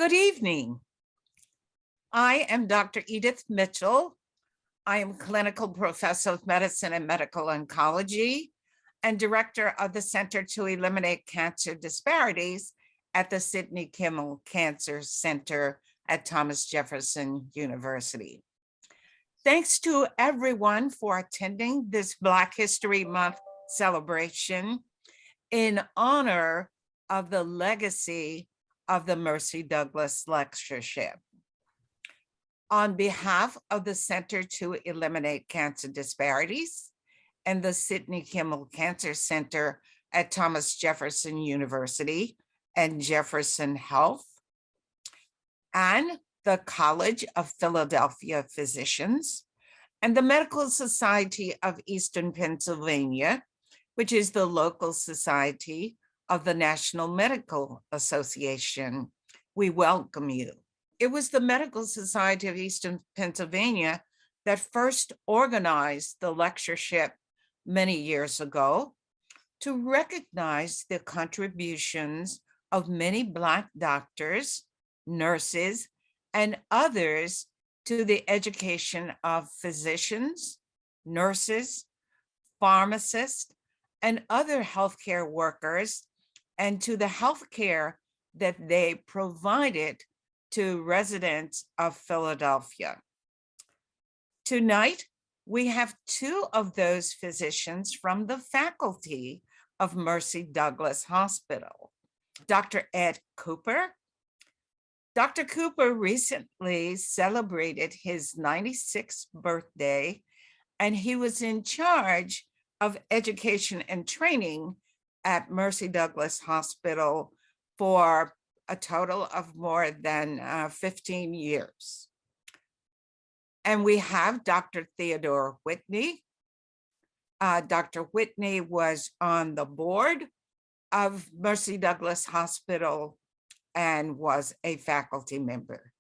Good evening. I am Dr. Edith Mitchell. I am clinical professor of medicine and medical oncology and director of the Center to Eliminate Cancer Disparities at the Sidney Kimmel Cancer Center at Thomas Jefferson University. Thanks to everyone for attending this Black History Month celebration in honor of the legacy of the Mercy Douglas Lectureship. On behalf of the Center to Eliminate Cancer Disparities and the Sidney Kimmel Cancer Center at Thomas Jefferson University and Jefferson Health, and the College of Philadelphia Physicians, and the Medical Society of Eastern Pennsylvania, which is the local society of the National Medical Association, we welcome you. It was the Medical Society of Eastern Pennsylvania that first organized the lectureship many years ago to recognize the contributions of many Black doctors, nurses, and others to the education of physicians, nurses, pharmacists, and other healthcare workers, and to the healthcare that they provided to residents of Philadelphia. Tonight, we have two of those physicians from the faculty of Mercy Douglas Hospital, Dr. Ed Cooper. Dr. Cooper recently celebrated his 96th birthday, and he was in charge of education and training at Mercy Douglas Hospital for a total of more than 15 years. And we have Dr. Theodore Whitney. Dr. Whitney was on the board of Mercy Douglas Hospital and was a faculty member.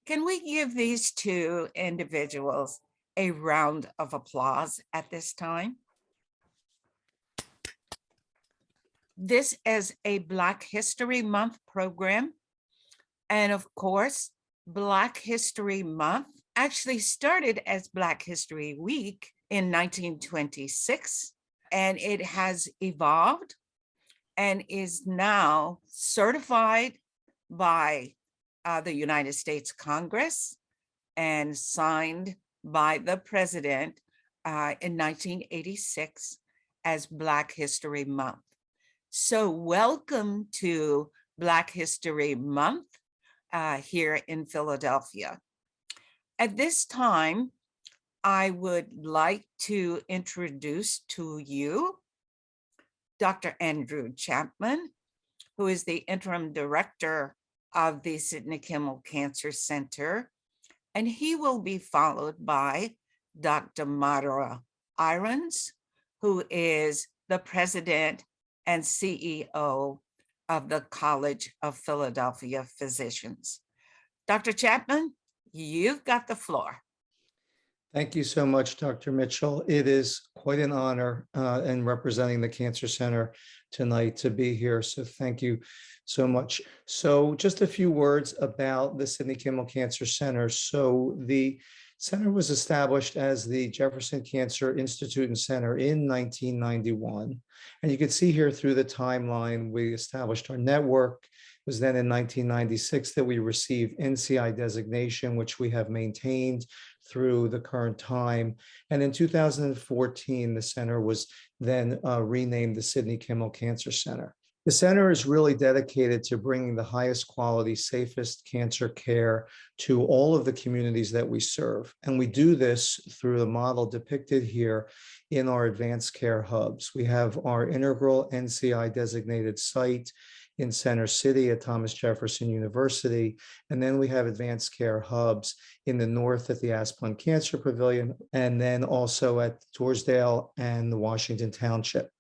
Can we give these two individuals a round of applause at this time? This is a Black History Month program. And of course, Black History Month actually started as Black History Week in 1926, and it has evolved and is now certified by the United States Congress and signed by the president in 1986 as Black History Month. So welcome to Black History Month here in Philadelphia. At this time, I would like to introduce to you Dr. Andrew Chapman, who is the interim director of the Sidney Kimmel Cancer Center, and he will be followed by Dr. Madara Irons, who is the president and CEO of the College of Philadelphia Physicians. Dr. Chapman, you've got the floor. Thank you so much, Dr. Mitchell. It is quite an honor in representing the Cancer Center tonight to be here. So thank you so much. So just a few words about the Sidney Kimmel Cancer Center. So the center was established as the Jefferson Cancer Institute and Center in 1991. And you can see here through the timeline, we established our network. It was then in 1996 that we received NCI designation, which we have maintained through the current time. And in 2014, the center was then renamed the Sidney Kimmel Cancer Center. The center is really dedicated to bringing the highest quality, safest cancer care to all of the communities that we serve. And we do this through the model depicted here in our advanced care hubs. We have our integral NCI designated site in Center City at Thomas Jefferson University. And then we have advanced care hubs in the north at the Asplund Cancer Pavilion, and then also at Torresdale and the Washington Township.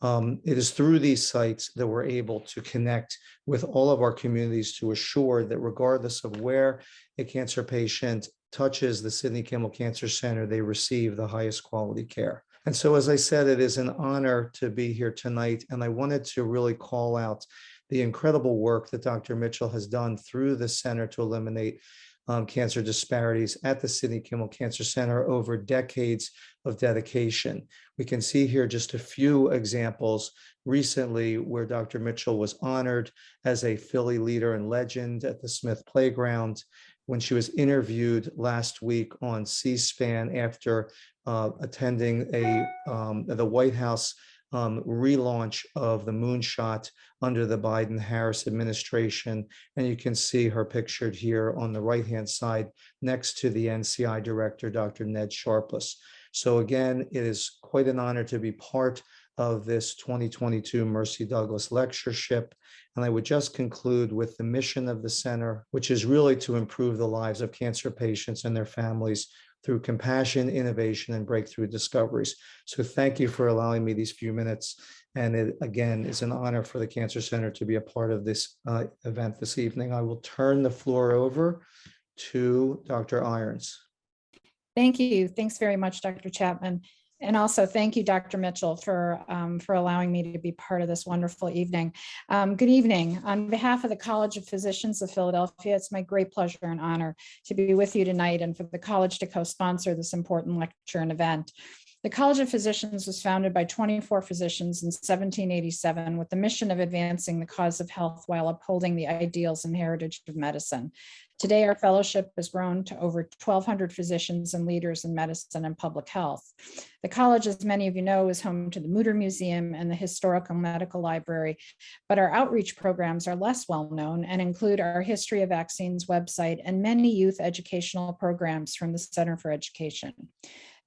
It is through these sites that we're able to connect with all of our communities to assure that regardless of where a cancer patient touches the Sidney Kimmel Cancer Center, they receive the highest quality care. And so, as I said, it is an honor to be here tonight. And I wanted to really call out the incredible work that Dr. Mitchell has done through the center to eliminate cancer disparities at the Sidney Kimmel Cancer Center over decades of dedication. We can see here just a few examples recently where Dr. Mitchell was honored as a Philly leader and legend at the Smith Playground, when she was interviewed last week on C-SPAN after attending the White House relaunch of the moonshot under the Biden-Harris administration. And you can see her pictured here on the right-hand side next to the NCI director, Dr. Ned Sharpless. So again, it is quite an honor to be part of this 2022 Mercy Douglas Lectureship. And I would just conclude with the mission of the center, which is really to improve the lives of cancer patients and their families through compassion, innovation, and breakthrough discoveries. So thank you for allowing me these few minutes. And it, again, is an honor for the Cancer Center to be a part of this event this evening. I will turn the floor over to Dr. Irons. Thank you. Thanks very much, Dr. Chapman. And also thank you, Dr. Mitchell, for allowing me to be part of this wonderful evening. Good evening. On behalf of the College of Physicians of Philadelphia, it's my great pleasure and honor to be with you tonight and for the college to co-sponsor this important lecture and event. The College of Physicians was founded by 24 physicians in 1787 with the mission of advancing the cause of health while upholding the ideals and heritage of medicine. Today, our fellowship has grown to over 1,200 physicians and leaders in medicine and public health. The college, as many of you know, is home to the Mutter Museum and the Historical Medical Library, but our outreach programs are less well known and include our History of Vaccines website and many youth educational programs from the Center for Education.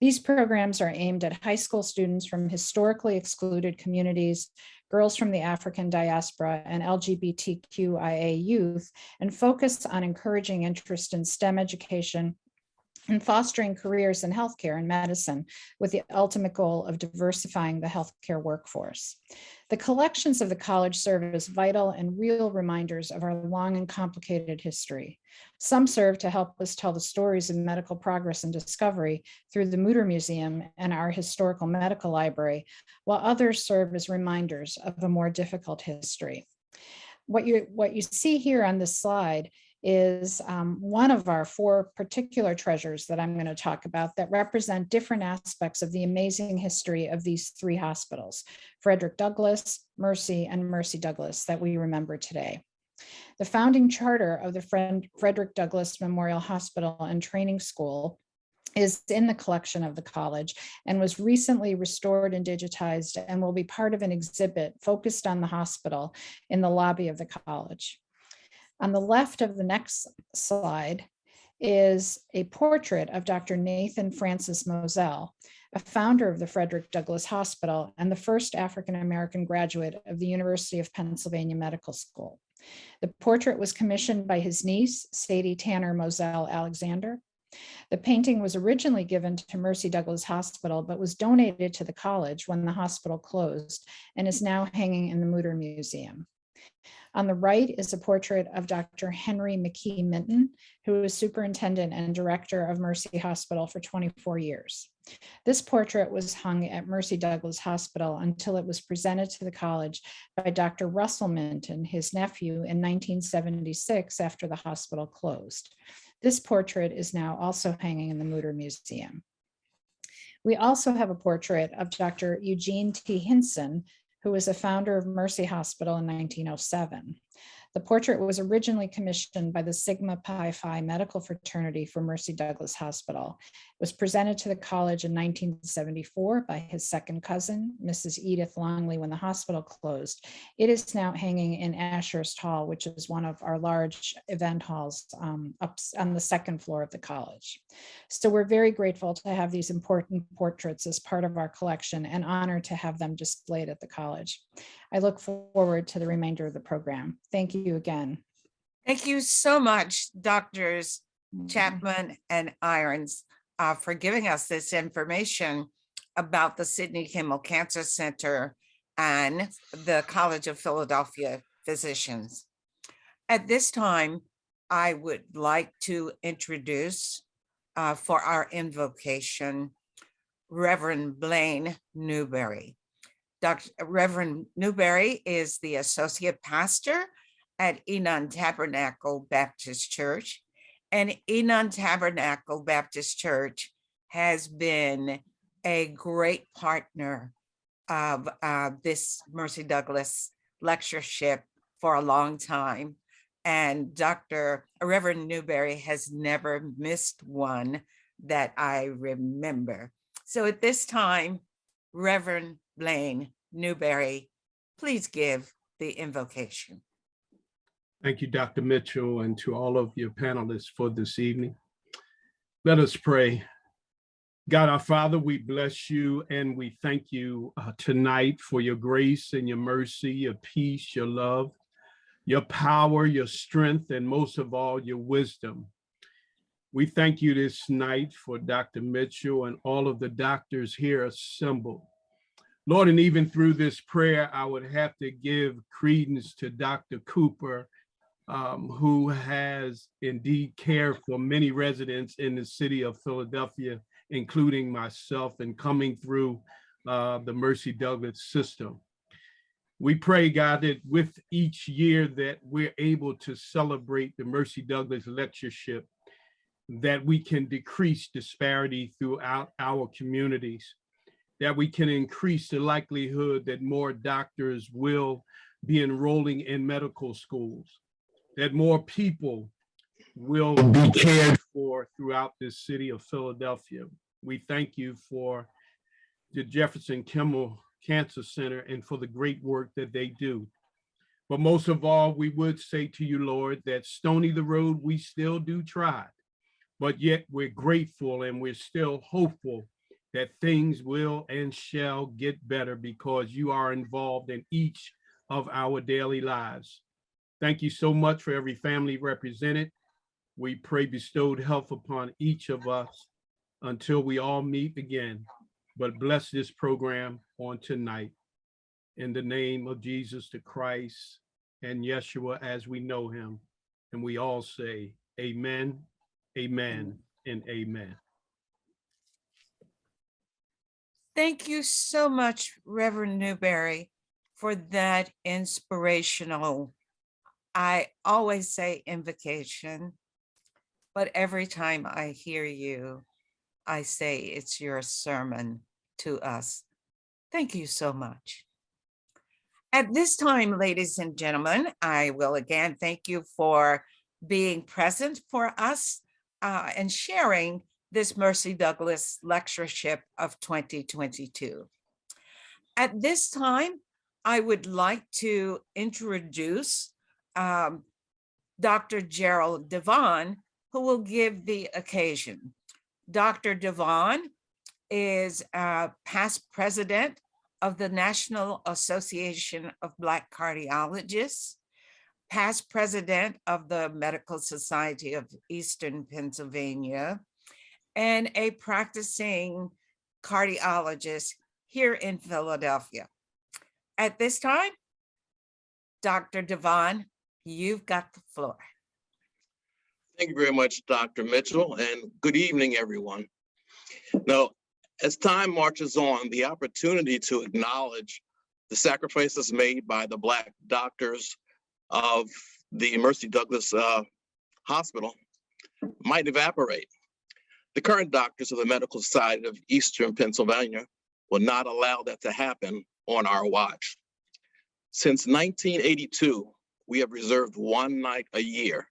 These programs are aimed at high school students from historically excluded communities, girls from the African diaspora, and LGBTQIA youth, and focus on encouraging interest in STEM education and fostering careers in healthcare and medicine with the ultimate goal of diversifying the healthcare workforce. The collections of the college serve as vital and real reminders of our long and complicated history. Some serve to help us tell the stories of medical progress and discovery through the Mutter Museum and our Historical Medical Library, while others serve as reminders of a more difficult history. What you see here on this slide is one of our 4 particular treasures that I'm going to talk about that represent different aspects of the amazing history of these 3 hospitals, Frederick Douglass, Mercy, and Mercy Douglas, that we remember today. The founding charter of the Frederick Douglass Memorial Hospital and Training School is in the collection of the college and was recently restored and digitized and will be part of an exhibit focused on the hospital in the lobby of the college. On the left of the next slide is a portrait of Dr. Nathan Francis Moselle, a founder of the Frederick Douglass Hospital and the first African-American graduate of the University of Pennsylvania Medical School. The portrait was commissioned by his niece, Sadie Tanner Moselle Alexander. The painting was originally given to Mercy Douglass Hospital, but was donated to the college when the hospital closed and is now hanging in the Mutter Museum. On the right is a portrait of Dr. Henry McKee Minton, who was superintendent and director of Mercy Hospital for 24 years. This portrait was hung at Mercy Douglass Hospital until it was presented to the college by Dr. Russell Minton, his nephew, in 1976 after the hospital closed. This portrait is now also hanging in the Mutter Museum. We also have a portrait of Dr. Eugene T. Hinson, who was a founder of Mercy Hospital in 1907. The portrait was originally commissioned by the Sigma Pi Phi medical fraternity for Mercy Douglass Hospital. It was presented to the college in 1974 by his second cousin, Mrs. Edith Longley, when the hospital closed. It is now hanging in Ashurst Hall, which is one of our large event halls up on the second floor of the college. So we're very grateful to have these important portraits as part of our collection and honored to have them displayed at the college. I look forward to the remainder of the program. Thank you again. Thank you so much, Doctors Chapman and Irons, for giving us this information about the Sidney Kimmel Cancer Center and the College of Philadelphia Physicians. At this time, I would like to introduce for our invocation, Reverend Blaine Newberry. Reverend Newberry is the associate pastor at Enon Tabernacle Baptist Church. And Enon Tabernacle Baptist Church has been a great partner of this Mercy Douglas lectureship for a long time. And Reverend Newberry has never missed one that I remember. So at this time, Reverend Blaine Newberry, please give the invocation. Thank you, Dr. Mitchell, and to all of your panelists for this evening. Let us pray. God, our Father, we bless you and we thank you tonight for your grace and your mercy, your peace, your love, your power, your strength, and most of all, your wisdom. We thank you this night for Dr. Mitchell and all of the doctors here assembled. Lord, and even through this prayer, I would have to give credence to Dr. Cooper, who has indeed cared for many residents in the city of Philadelphia, including myself, and coming through the Mercy Douglas system. We pray, God, that with each year that we're able to celebrate the Mercy Douglas lectureship, that we can decrease disparity throughout our communities, that we can increase the likelihood that more doctors will be enrolling in medical schools, that more people will be cared for throughout this city of Philadelphia. We thank you for the Jefferson Kimmel Cancer Center and for the great work that they do. But most of all, we would say to you, Lord, that stony the road, we still do try, but yet we're grateful and we're still hopeful that things will and shall get better because you are involved in each of our daily lives. Thank you so much for every family represented. We pray bestowed health upon each of us until we all meet again. But bless this program on tonight. In the name of Jesus the Christ and Yeshua as we know him. And we all say amen, amen, and amen. Thank you so much, Reverend Newberry, for that inspirational, I always say invocation, but every time I hear you, I say it's your sermon to us. Thank you so much. At this time, ladies and gentlemen, I will again thank you for being present for us and sharing this Mercy Douglas lectureship of 2022. At this time, I would like to introduce Dr. Gerald Devon, who will give the occasion. Dr. Devon is past president of the National Association of Black Cardiologists, past president of the Medical Society of Eastern Pennsylvania, and a practicing cardiologist here in Philadelphia. At this time, Dr. Devon, you've got the floor. Thank you very much, Dr. Mitchell, and good evening, everyone. Now, as time marches on, the opportunity to acknowledge the sacrifices made by the Black doctors of the Mercy Douglas Hospital might evaporate. The current doctors of the Medical Society of Eastern Pennsylvania will not allow that to happen on our watch. Since 1982, we have reserved one night a year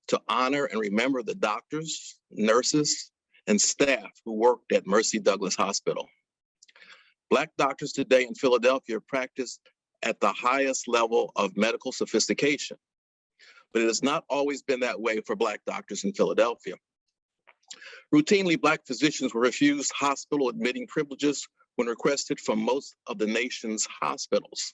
to honor and remember the doctors, nurses, and staff who worked at Mercy Douglas Hospital. Black doctors today in Philadelphia practice at the highest level of medical sophistication, but it has not always been that way for Black doctors in Philadelphia. Routinely, Black physicians were refused hospital admitting privileges when requested from most of the nation's hospitals.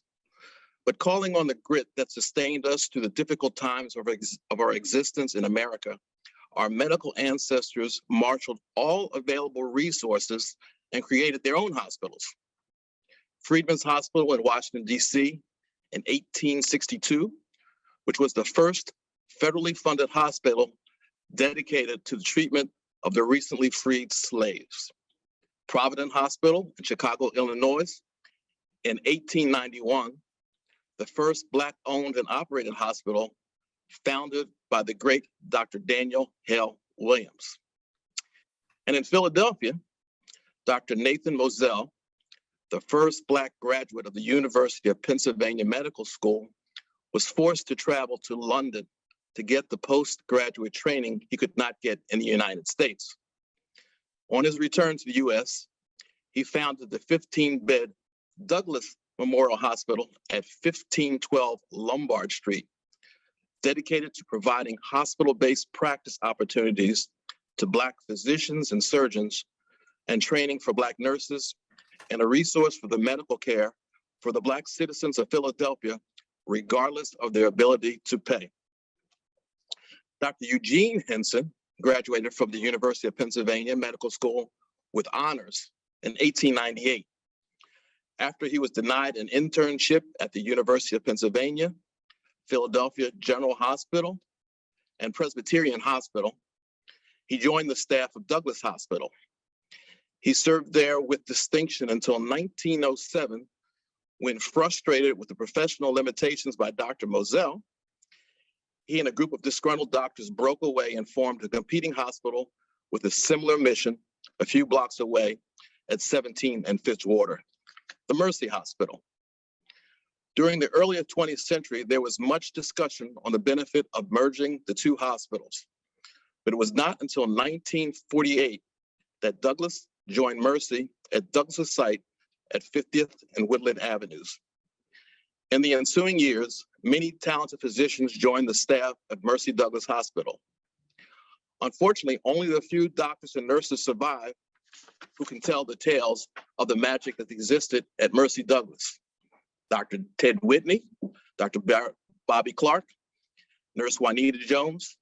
But calling on the grit that sustained us through the difficult times of our existence in America, our medical ancestors marshaled all available resources and created their own hospitals. Freedman's Hospital in Washington, D.C. in 1862, which was the first federally funded hospital dedicated to the treatment of the recently freed slaves. Providence Hospital in Chicago, Illinois in 1891, the first Black-owned and operated hospital founded by the great Dr. Daniel Hale Williams. And in Philadelphia, Dr. Nathan Moselle, the first Black graduate of the University of Pennsylvania Medical School, was forced to travel to London to get the postgraduate training he could not get in the United States. On his return to the US, he founded the 15-bed Douglas Memorial Hospital at 1512 Lombard Street, dedicated to providing hospital-based practice opportunities to Black physicians and surgeons, and training for Black nurses, and a resource for the medical care for the Black citizens of Philadelphia, regardless of their ability to pay. Dr. Eugene Henson graduated from the University of Pennsylvania Medical School with honors in 1898. After he was denied an internship at the University of Pennsylvania, Philadelphia General Hospital, and Presbyterian Hospital, he joined the staff of Douglas Hospital. He served there with distinction until 1907, when, frustrated with the professional limitations by Dr. Moselle, he and a group of disgruntled doctors broke away and formed a competing hospital with a similar mission a few blocks away at 17 and Fitzwater, the Mercy Hospital. During the early 20th century, there was much discussion on the benefit of merging the two hospitals, but it was not until 1948 that Douglas joined Mercy at Douglas' site at 50th and Woodland Avenues. In the ensuing years, many talented physicians joined the staff of Mercy Douglas Hospital. Unfortunately, only the few doctors and nurses survive who can tell the tales of the magic that existed at Mercy Douglas. Dr. Ted Whitney, Dr. Bobby Clark, Nurse Juanita Jones.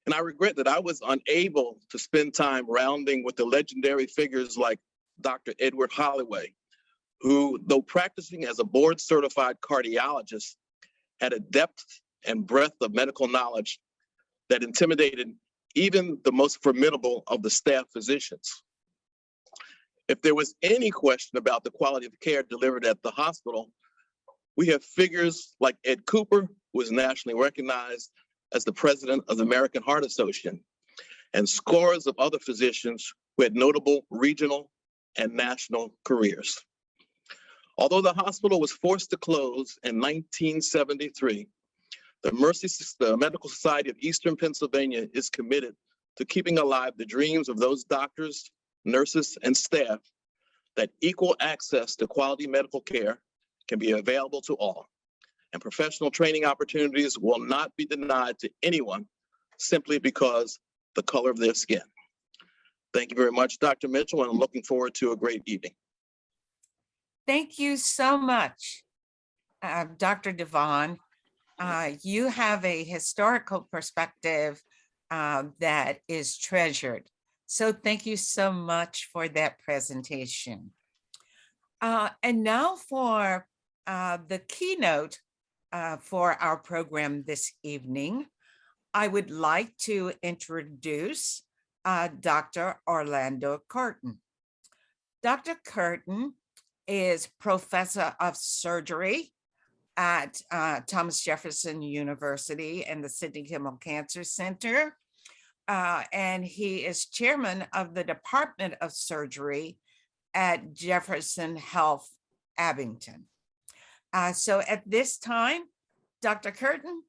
And I regret that I was unable to spend time rounding with the legendary figures like Dr. Edward Holloway, who, though practicing as a board-certified cardiologist, had a depth and breadth of medical knowledge that intimidated even the most formidable of the staff physicians. If there was any question about the quality of care delivered at the hospital, we have figures like Ed Cooper, who is nationally recognized as the president of the American Heart Association, and scores of other physicians who had notable regional and national careers. Although the hospital was forced to close in 1973, the Medical Society of Eastern Pennsylvania is committed to keeping alive the dreams of those doctors, nurses, and staff that equal access to quality medical care can be available to all, and professional training opportunities will not be denied to anyone simply because the color of their skin. Thank you very much, Dr. Mitchell, and I'm looking forward to a great evening. Thank you so much, Dr. Devon. You have a historical perspective that is treasured. So thank you so much for that presentation. And now for the keynote for our program this evening, I would like to introduce Dr. Orlando Curtin. Dr. Curtin is professor of surgery at Thomas Jefferson University and the Sidney Kimmel Cancer Center. And he is chairman of the Department of Surgery at Jefferson Health Abington. So at this time, Dr. Curtin,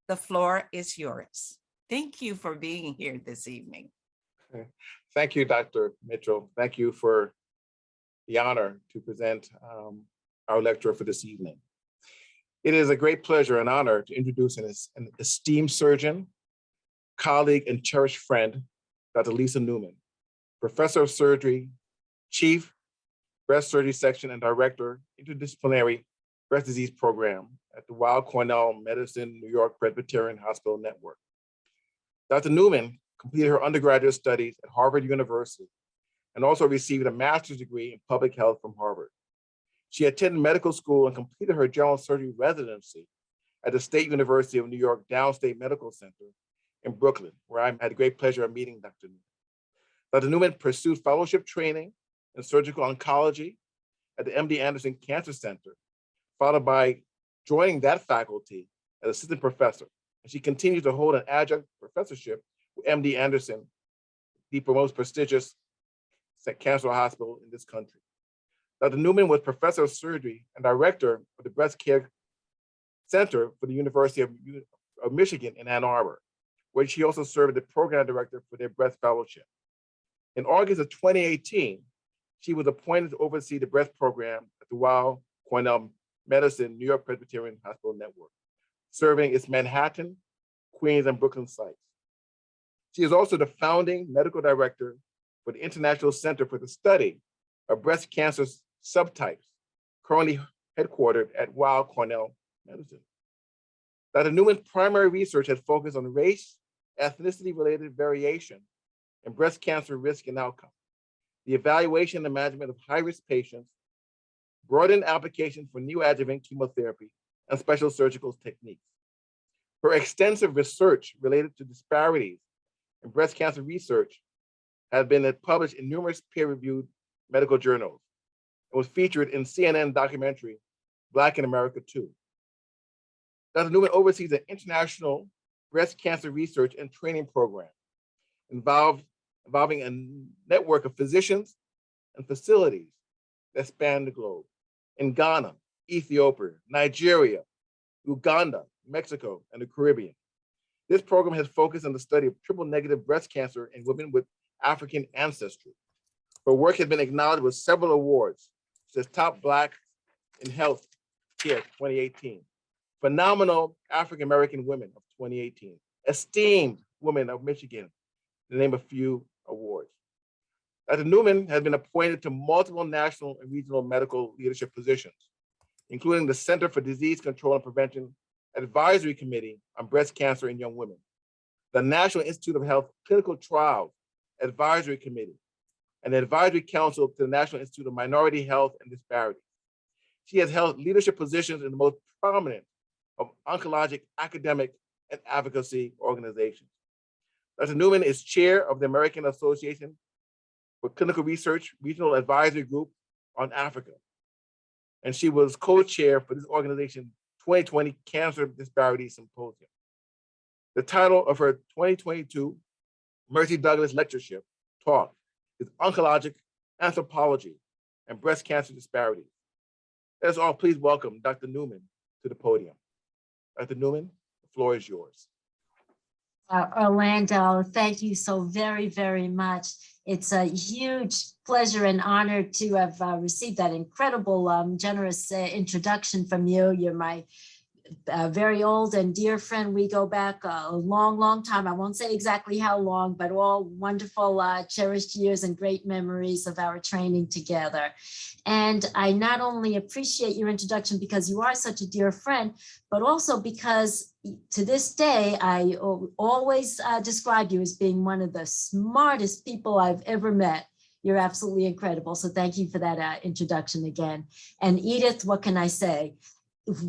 the floor is yours. Thank you for being here this evening. Thank you, Dr. Mitchell. Thank you for the honor to present our lecture for this evening. It is a great pleasure and honor to introduce an esteemed surgeon, colleague, and cherished friend, Dr. Lisa Newman, professor of surgery, chief breast surgery section, and director, interdisciplinary breast disease program at the Weill Cornell Medicine New York Presbyterian Hospital Network. Dr. Newman completed her undergraduate studies at Harvard University and also received a master's degree in public health from Harvard. She attended medical school and completed her general surgery residency at the State University of New York Downstate Medical Center in Brooklyn, where I had the great pleasure of meeting Dr. Newman. Dr. Newman pursued fellowship training in surgical oncology at the MD Anderson Cancer Center, followed by joining that faculty as assistant professor. And she continues to hold an adjunct professorship with MD Anderson, the most prestigious cancer hospital in this country. Dr. Newman was professor of surgery and director of the Breast Care Center for the University of Michigan in Ann Arbor, where she also served as the program director for their breast fellowship. In August of 2018, she was appointed to oversee the breast program at the Weill Cornell Medicine New York Presbyterian Hospital Network, serving its Manhattan, Queens, and Brooklyn sites. She is also the founding medical director for the International Center for the Study of Breast Cancer Subtypes, currently headquartered at Weill Cornell Medicine. Dr. Newman's primary research has focused on race, ethnicity-related variation in breast cancer risk and outcome, the evaluation and management of high-risk patients, broadened application for neoadjuvant chemotherapy, and special surgical techniques. Her extensive research related to disparities in breast cancer research has been published in numerous peer-reviewed medical journals and was featured in CNN documentary, Black in America 2. Dr. Newman oversees an international breast cancer research and training program involving a network of physicians and facilities that span the globe in Ghana, Ethiopia, Nigeria, Uganda, Mexico, and the Caribbean. This program has focused on the study of triple-negative breast cancer in women with African ancestry. Her work has been acknowledged with several awards, such as Top Black in Health Care 2018, Phenomenal African American Women of 2018, Esteemed Women of Michigan, to name a few awards. Dr. Newman has been appointed to multiple national and regional medical leadership positions, including the Center for Disease Control and Prevention Advisory Committee on Breast Cancer in Young Women, the National Institute of Health Clinical Trials Advisory Committee, and the Advisory Council to the National Institute of Minority Health and Disparities. She has held leadership positions in the most prominent of oncologic academic and advocacy organizations. Dr. Newman is chair of the American Association for Clinical Research Regional Advisory Group on Africa. And she was co-chair for this organization's 2020 Cancer Disparities Symposium. The title of her 2022 Mercy Douglas Lectureship talk is Oncologic Anthropology and Breast Cancer Disparities. Let us all please welcome Dr. Newman to the podium. Dr. Newman, the floor is yours. Orlando, thank you so very, very much. It's a huge pleasure and honor to have received that incredible, generous introduction from you. You're my very old and dear friend. We go back a long, long time. I won't say exactly how long, but all wonderful, cherished years and great memories of our training together. And I not only appreciate your introduction because you are such a dear friend, but also because to this day, I always describe you as being one of the smartest people I've ever met. You're absolutely incredible. So thank you for that introduction again. And Edith, what can I say?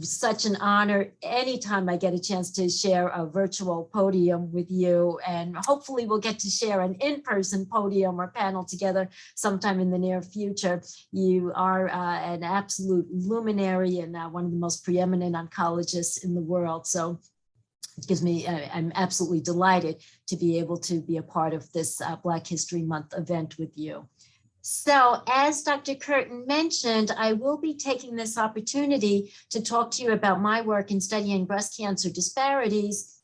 Such an honor anytime I get a chance to share a virtual podium with you, and hopefully we'll get to share an in-person podium or panel together sometime in the near future. You are an absolute luminary and one of the most preeminent oncologists in the world. So it gives me, I'm absolutely delighted to be able to be a part of this Black History Month event with you. So as Dr. Curtin mentioned, I will be taking this opportunity to talk to you about my work in studying breast cancer disparities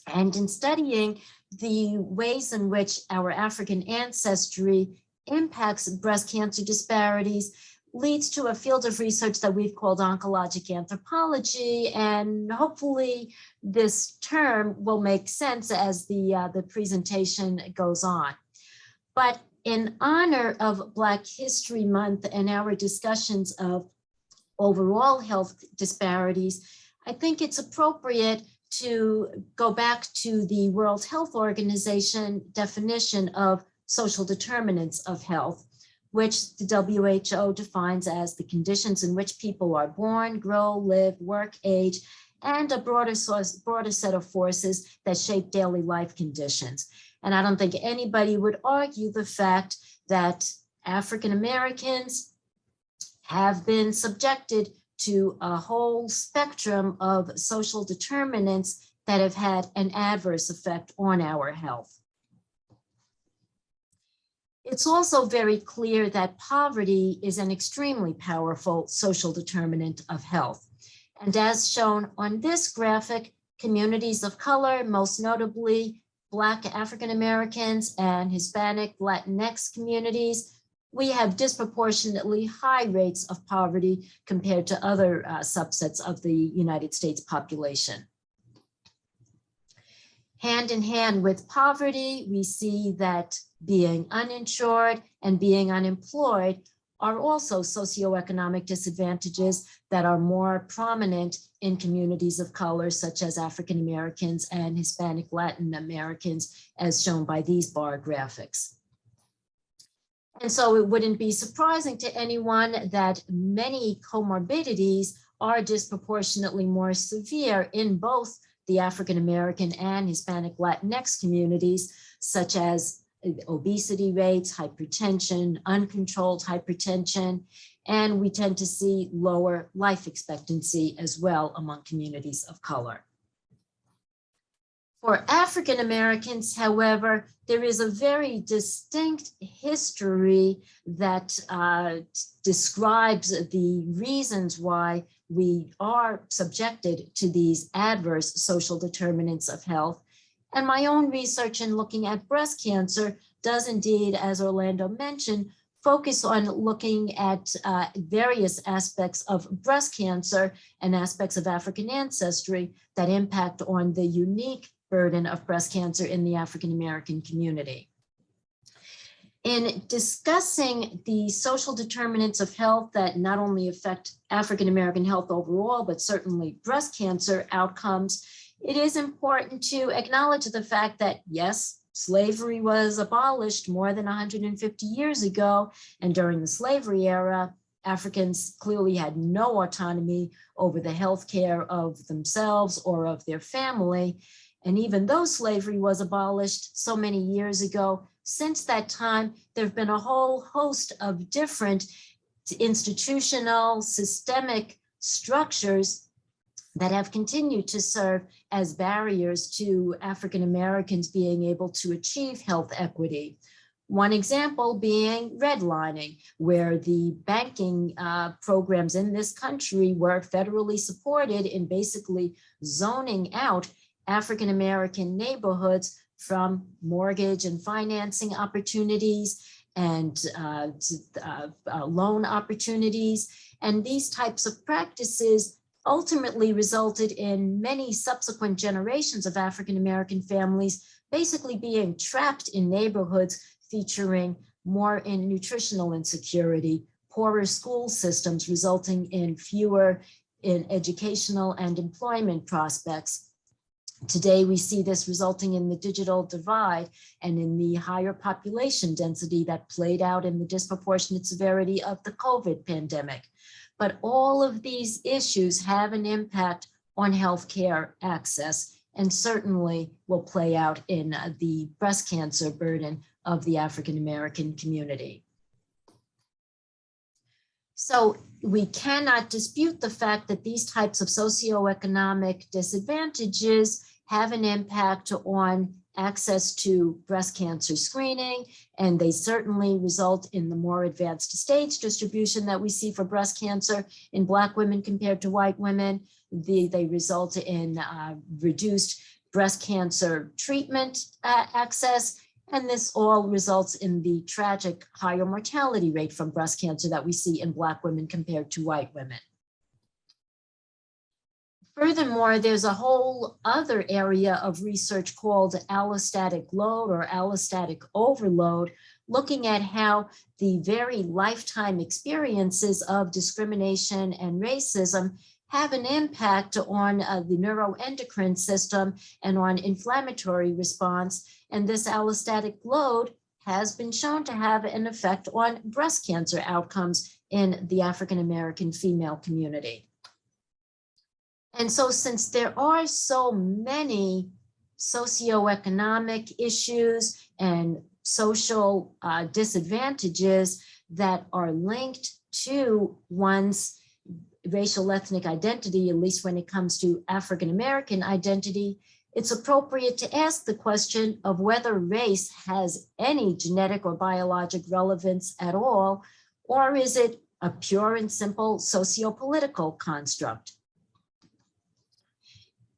and in studying the ways in which our African ancestry impacts breast cancer disparities, leads to a field of research that we've called oncologic anthropology. And hopefully this term will make sense as the presentation goes on. But in honor of Black History Month and our discussions of overall health disparities, I think it's appropriate to go back to the World Health Organization definition of social determinants of health, which the WHO defines as the conditions in which people are born, grow, live, work, age, and a broader set of forces that shape daily life conditions. And I don't think anybody would argue the fact that African Americans have been subjected to a whole spectrum of social determinants that have had an adverse effect on our health. It's also very clear that poverty is an extremely powerful social determinant of health. And as shown on this graphic, communities of color, most notably Black African Americans and Hispanic Latinx communities, we have disproportionately high rates of poverty compared to other subsets of the United States population. Hand in hand with poverty, we see that being uninsured and being unemployed are also socioeconomic disadvantages that are more prominent in communities of color, such as African Americans and Hispanic Latin Americans, as shown by these bar graphics. And so it wouldn't be surprising to anyone that many comorbidities are disproportionately more severe in both the African American and Hispanic Latinx communities, such as obesity rates, hypertension, uncontrolled hypertension, and we tend to see lower life expectancy as well among communities of color. For African Americans, however, there is a very distinct history that describes the reasons why we are subjected to these adverse social determinants of health. And my own research in looking at breast cancer does indeed, as Orlando mentioned, focus on looking at various aspects of breast cancer and aspects of African ancestry that impact on the unique burden of breast cancer in the African American community. In discussing the social determinants of health that not only affect African American health overall, but certainly breast cancer outcomes, it is important to acknowledge the fact that, yes, slavery was abolished more than 150 years ago, and during the slavery era, Africans clearly had no autonomy over the health care of themselves or of their family. And even though slavery was abolished so many years ago, since that time, there have been a whole host of different institutional, systemic structures that have continued to serve as barriers to African Americans being able to achieve health equity. One example being redlining, where the banking programs in this country were federally supported in basically zoning out African American neighborhoods from mortgage and financing opportunities and loan opportunities. And these types of practices ultimately resulted in many subsequent generations of African American families basically being trapped in neighborhoods featuring more in nutritional insecurity, poorer school systems resulting in fewer in educational and employment prospects. Today, we see this resulting in the digital divide and in the higher population density that played out in the disproportionate severity of the COVID pandemic. But all of these issues have an impact on healthcare access and certainly will play out in the breast cancer burden of the African American community. So we cannot dispute the fact that these types of socioeconomic disadvantages have an impact on access to breast cancer screening, and they certainly result in the more advanced stage distribution that we see for breast cancer in Black women compared to white women. They result in reduced breast cancer treatment access, and this all results in the tragic higher mortality rate from breast cancer that we see in Black women compared to white women. Furthermore, there's a whole other area of research called allostatic load or allostatic overload, looking at how the very lifetime experiences of discrimination and racism have an impact on the neuroendocrine system and on inflammatory response. And this allostatic load has been shown to have an effect on breast cancer outcomes in the African American female community. And so since there are so many socioeconomic issues and social disadvantages that are linked to one's racial ethnic identity, at least when it comes to African American identity, it's appropriate to ask the question of whether race has any genetic or biologic relevance at all, or is it a pure and simple socio-political construct?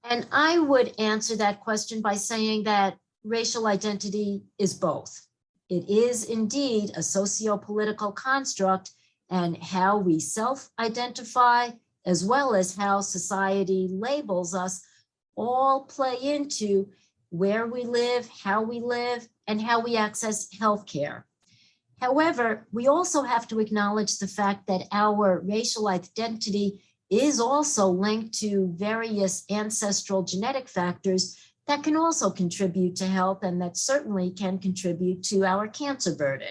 And I would answer that question by saying that racial identity is both. It is indeed a socio-political construct, and how we self-identify as well as how society labels us all play into where we live, and how we access healthcare. However, we also have to acknowledge the fact that our racial identity is also linked to various ancestral genetic factors that can also contribute to health, and that certainly can contribute to our cancer burden.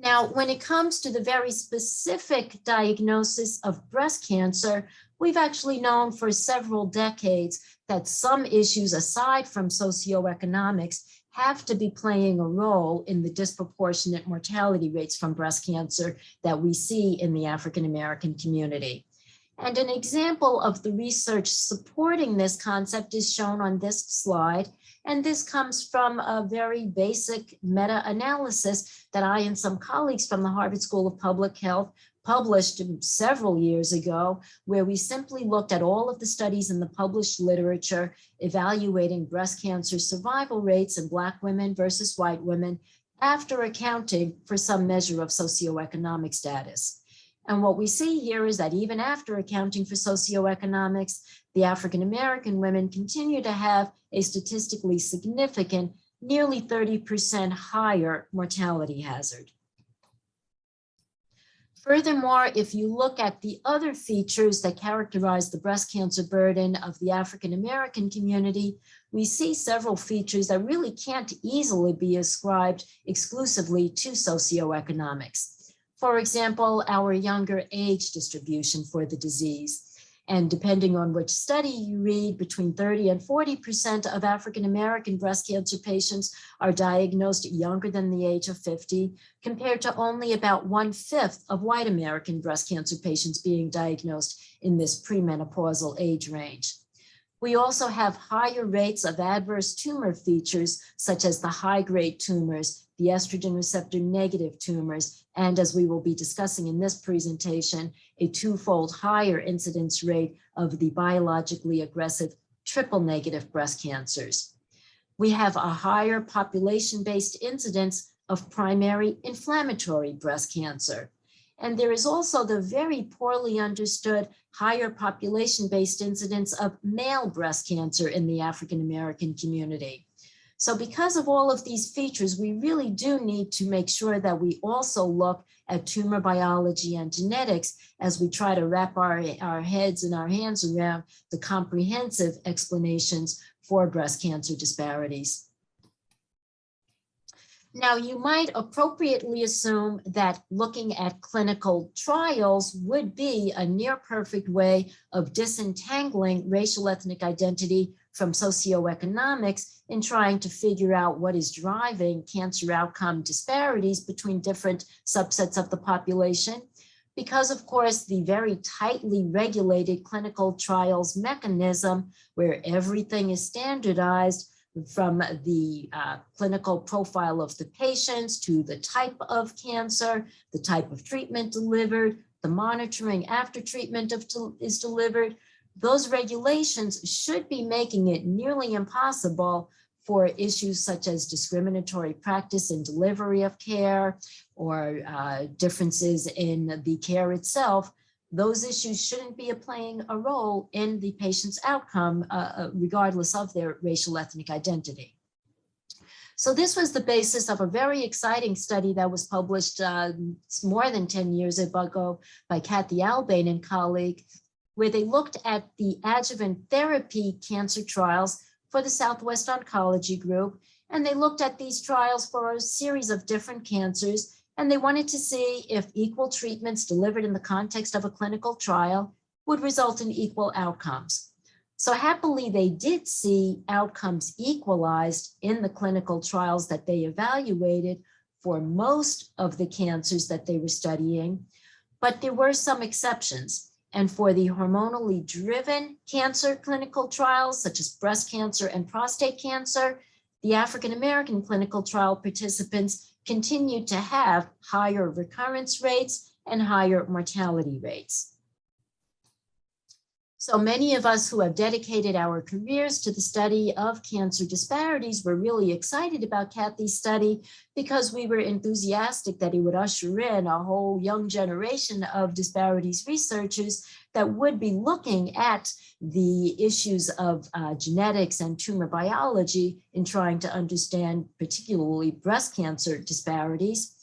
Now, when it comes to the very specific diagnosis of breast cancer, we've actually known for several decades that some issues aside from socioeconomics have to be playing a role in the disproportionate mortality rates from breast cancer that we see in the African American community. And an example of the research supporting this concept is shown on this slide. And this comes from a very basic meta-analysis that I and some colleagues from the Harvard School of Public Health published several years ago, where we simply looked at all of the studies in the published literature evaluating breast cancer survival rates in Black women versus white women after accounting for some measure of socioeconomic status. And what we see here is that even after accounting for socioeconomics, the African American women continue to have a statistically significant, nearly 30% higher mortality hazard. Furthermore, if you look at the other features that characterize the breast cancer burden of the African American community, we see several features that really can't easily be ascribed exclusively to socioeconomics. For example, our younger age distribution for the disease. And depending on which study you read, between 30 and 40% of African American breast cancer patients are diagnosed younger than the age of 50, compared to only about 1/5 of white American breast cancer patients being diagnosed in this premenopausal age range. We also have higher rates of adverse tumor features, such as the high-grade tumors, the estrogen receptor negative tumors, and as we will be discussing in this presentation, a twofold higher incidence rate of the biologically aggressive triple negative breast cancers. We have a higher population-based incidence of primary inflammatory breast cancer. And there is also the very poorly understood higher population-based incidence of male breast cancer in the African American community. So because of all of these features, we really do need to make sure that we also look at tumor biology and genetics as we try to wrap our heads and our hands around the comprehensive explanations for breast cancer disparities. Now, you might appropriately assume that looking at clinical trials would be a near perfect way of disentangling racial ethnic identity from socioeconomics in trying to figure out what is driving cancer outcome disparities between different subsets of the population. Because, of course, the very tightly regulated clinical trials mechanism where everything is standardized from the clinical profile of the patients to the type of cancer, the type of treatment delivered, the monitoring after treatment is delivered, those regulations should be making it nearly impossible for issues such as discriminatory practice in delivery of care or differences in the care itself. Those issues shouldn't be playing a role in the patient's outcome, regardless of their racial ethnic identity. So this was the basis of a very exciting study that was published more than 10 years ago by Kathy Albane and colleagues, where they looked at the adjuvant therapy cancer trials for the Southwest Oncology Group. And they looked at these trials for a series of different cancers. And they wanted to see if equal treatments delivered in the context of a clinical trial would result in equal outcomes. So happily, they did see outcomes equalized in the clinical trials that they evaluated for most of the cancers that they were studying, but there were some exceptions. And for the hormonally driven cancer clinical trials, such as breast cancer and prostate cancer, the African-American clinical trial participants continued to have higher recurrence rates and higher mortality rates. So many of us who have dedicated our careers to the study of cancer disparities were really excited about Kathy's study because we were enthusiastic that it would usher in a whole young generation of disparities researchers that would be looking at the issues of genetics and tumor biology in trying to understand particularly breast cancer disparities.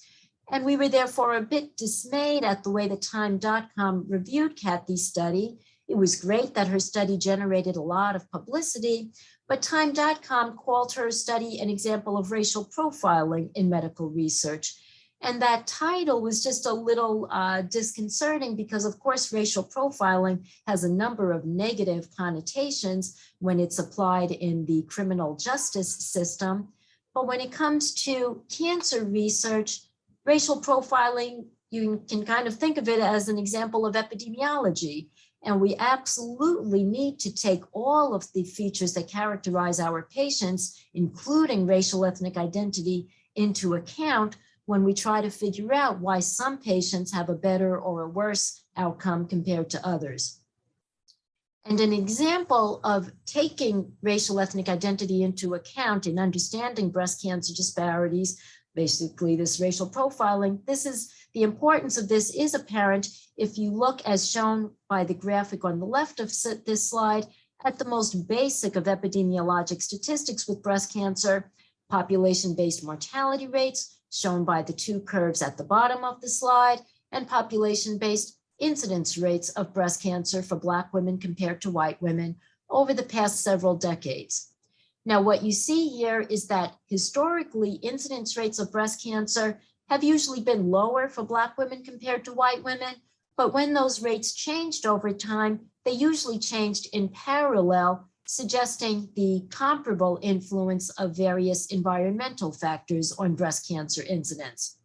And we were therefore a bit dismayed at the way that Time.com reviewed Kathy's study. It was great that her study generated a lot of publicity, but Time.com called her study an example of racial profiling in medical research. And that title was just a little disconcerting because, of course, racial profiling has a number of negative connotations when it's applied in the criminal justice system. But when it comes to cancer research, racial profiling, you can kind of think of it as an example of epidemiology. And we absolutely need to take all of the features that characterize our patients, including racial ethnic identity, into account when we try to figure out why some patients have a better or a worse outcome compared to others. And an example of taking racial ethnic identity into account in understanding breast cancer disparities, basically this racial profiling, the importance of this is apparent if you look, as shown by the graphic on the left of this slide, at the most basic of epidemiologic statistics with breast cancer, population-based mortality rates, shown by the two curves at the bottom of the slide, and population-based incidence rates of breast cancer for Black women compared to white women over the past several decades. Now, what you see here is that historically, incidence rates of breast cancer have usually been lower for Black women compared to white women, but when those rates changed over time, they usually changed in parallel, suggesting the comparable influence of various environmental factors on breast cancer incidence.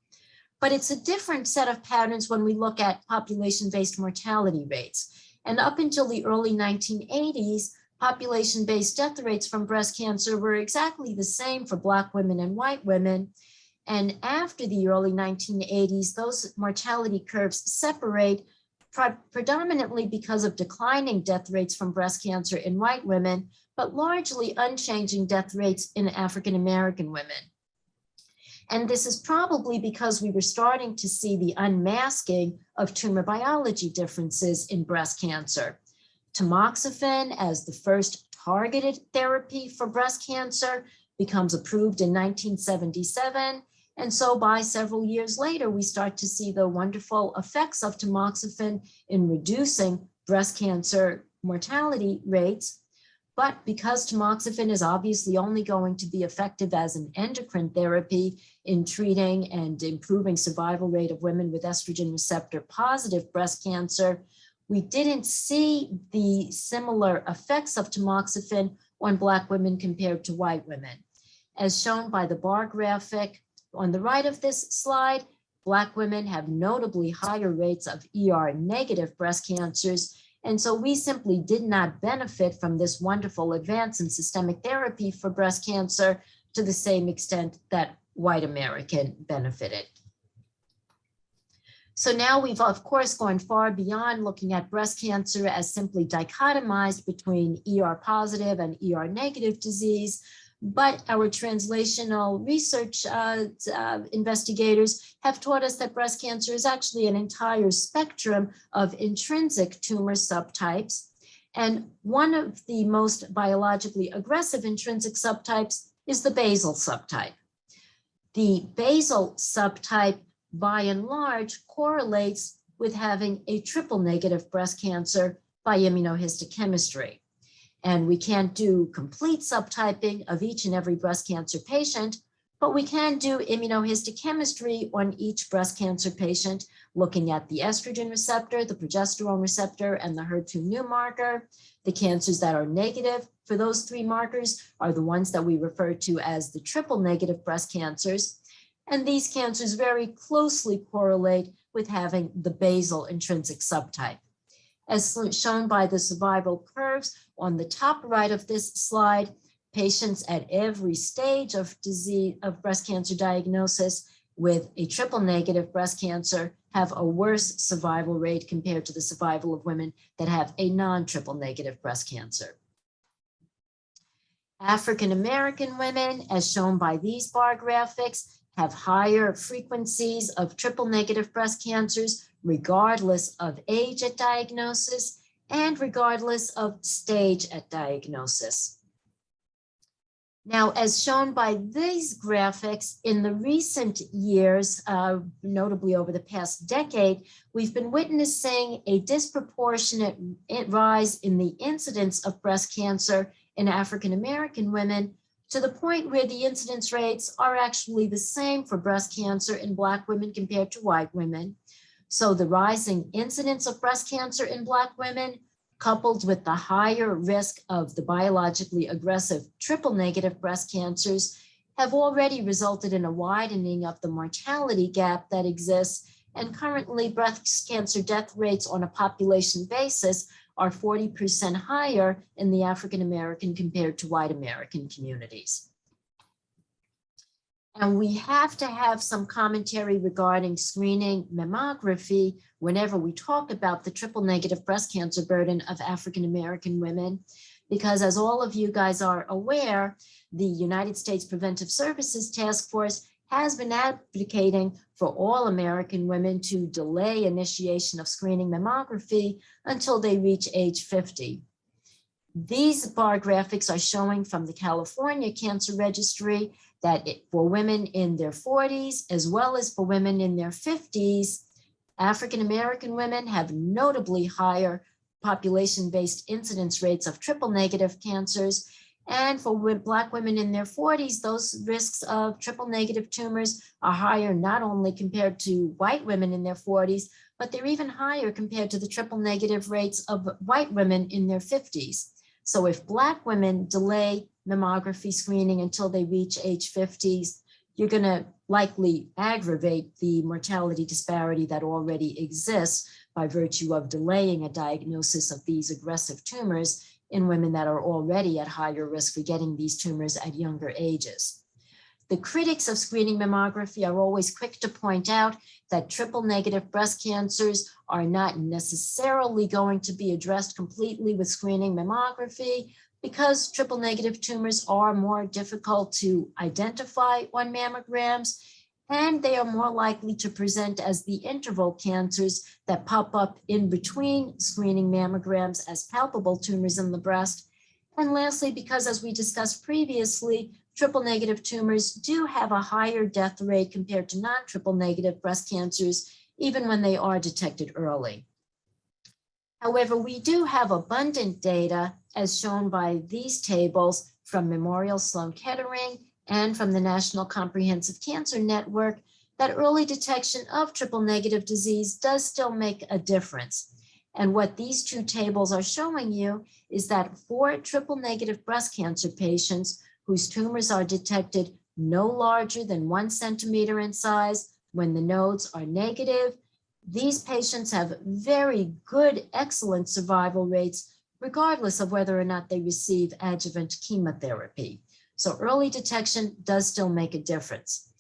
But it's a different set of patterns when we look at population-based mortality rates. And up until the early 1980s, population-based death rates from breast cancer were exactly the same for Black women and white women. And after the early 1980s, those mortality curves separate predominantly because of declining death rates from breast cancer in white women, but largely unchanging death rates in African-American women. And this is probably because we were starting to see the unmasking of tumor biology differences in breast cancer. Tamoxifen, as the first targeted therapy for breast cancer, becomes approved in 1977. And so by several years later, we start to see the wonderful effects of tamoxifen in reducing breast cancer mortality rates. But because tamoxifen is obviously only going to be effective as an endocrine therapy in treating and improving survival rate of women with estrogen receptor positive breast cancer, we didn't see the similar effects of tamoxifen on Black women compared to white women. As shown by the bar graphic on the right of this slide, Black women have notably higher rates of ER-negative breast cancers, and so we simply did not benefit from this wonderful advance in systemic therapy for breast cancer to the same extent that white American benefited. So now we've, of course, gone far beyond looking at breast cancer as simply dichotomized between ER-positive and ER-negative disease, but our translational research investigators have taught us that breast cancer is actually an entire spectrum of intrinsic tumor subtypes. And one of the most biologically aggressive intrinsic subtypes is the basal subtype. The basal subtype, by and large, correlates with having a triple negative breast cancer by immunohistochemistry. And we can't do complete subtyping of each and every breast cancer patient, but we can do immunohistochemistry on each breast cancer patient, looking at the estrogen receptor, the progesterone receptor, and the HER2/neu marker. The cancers that are negative for those three markers are the ones that we refer to as the triple negative breast cancers. And these cancers very closely correlate with having the basal intrinsic subtype. As shown by the survival curves on the top right of this slide, patients at every stage of disease of breast cancer diagnosis with a triple negative breast cancer have a worse survival rate compared to the survival of women that have a non-triple negative breast cancer. African American women, as shown by these bar graphics, have higher frequencies of triple negative breast cancers, regardless of age at diagnosis and regardless of stage at diagnosis. Now, as shown by these graphics, in the recent years, notably over the past decade, we've been witnessing a disproportionate rise in the incidence of breast cancer in African American women, to the point where the incidence rates are actually the same for breast cancer in Black women compared to white women. So the rising incidence of breast cancer in Black women, coupled with the higher risk of the biologically aggressive triple negative breast cancers, have already resulted in a widening of the mortality gap that exists. And currently, breast cancer death rates on a population basis are 40% higher in the African American compared to white American communities. And we have to have some commentary regarding screening mammography whenever we talk about the triple negative breast cancer burden of African American women, because as all of you guys are aware, the United States Preventive Services Task Force has been advocating for all American women to delay initiation of screening mammography until they reach age 50. These bar graphics are showing from the California Cancer Registry that for women in their 40s, as well as for women in their 50s, African American women have notably higher population-based incidence rates of triple negative cancers. And for Black women in their 40s, those risks of triple negative tumors are higher, not only compared to white women in their 40s, but they're even higher compared to the triple negative rates of white women in their 50s. So if Black women delay mammography screening until they reach age 50s, you're going to likely aggravate the mortality disparity that already exists by virtue of delaying a diagnosis of these aggressive tumors in women that are already at higher risk for getting these tumors at younger ages. The critics of screening mammography are always quick to point out that triple negative breast cancers are not necessarily going to be addressed completely with screening mammography because triple negative tumors are more difficult to identify on mammograms, and they are more likely to present as the interval cancers that pop up in between screening mammograms as palpable tumors in the breast. And lastly, because as we discussed previously, triple negative tumors do have a higher death rate compared to non-triple negative breast cancers, even when they are detected early. However, we do have abundant data, as shown by these tables from Memorial Sloan Kettering and from the National Comprehensive Cancer Network, that early detection of triple negative disease does still make a difference. And what these two tables are showing you is that for triple negative breast cancer patients whose tumors are detected no larger than 1 centimeter in size when the nodes are negative, these patients have very good, excellent survival rates, regardless of whether or not they receive adjuvant chemotherapy. So early detection does still make a difference.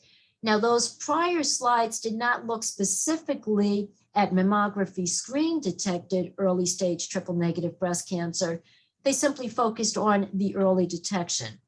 Now, those prior slides did not look specifically at mammography screen detected early stage triple negative breast cancer. They simply focused on the early detection.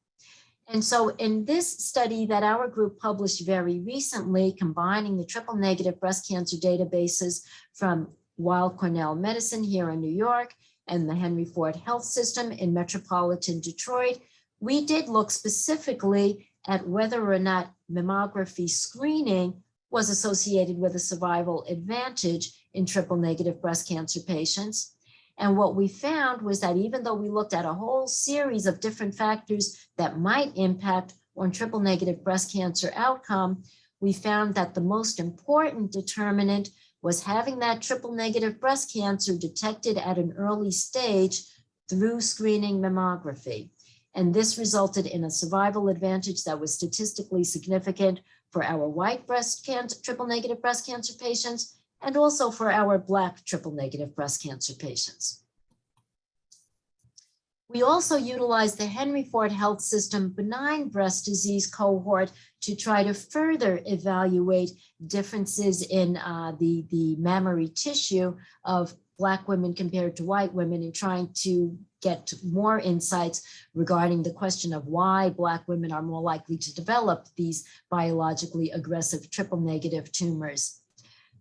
And so in this study that our group published very recently, combining the triple negative breast cancer databases from Weill Cornell Medicine here in New York and the Henry Ford Health System in metropolitan Detroit, we did look specifically at whether or not mammography screening was associated with a survival advantage in triple negative breast cancer patients. And what we found was that even though we looked at a whole series of different factors that might impact on triple negative breast cancer outcome, we found that the most important determinant was having that triple negative breast cancer detected at an early stage through screening mammography. And this resulted in a survival advantage that was statistically significant for our white breast cancer, triple negative breast cancer patients, and also for our Black triple negative breast cancer patients. We also utilized the Henry Ford Health System benign breast disease cohort to try to further evaluate differences in the mammary tissue of Black women compared to white women, and trying to get more insights regarding the question of why Black women are more likely to develop these biologically aggressive triple negative tumors.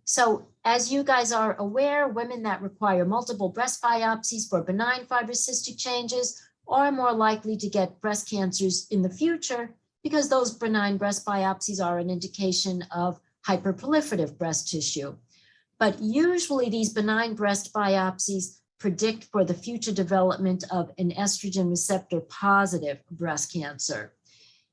So as you guys are aware, women that require multiple breast biopsies for benign fibrocystic changes are more likely to get breast cancers in the future, because those benign breast biopsies are an indication of hyperproliferative breast tissue. But usually these benign breast biopsies predict for the future development of an estrogen receptor positive breast cancer.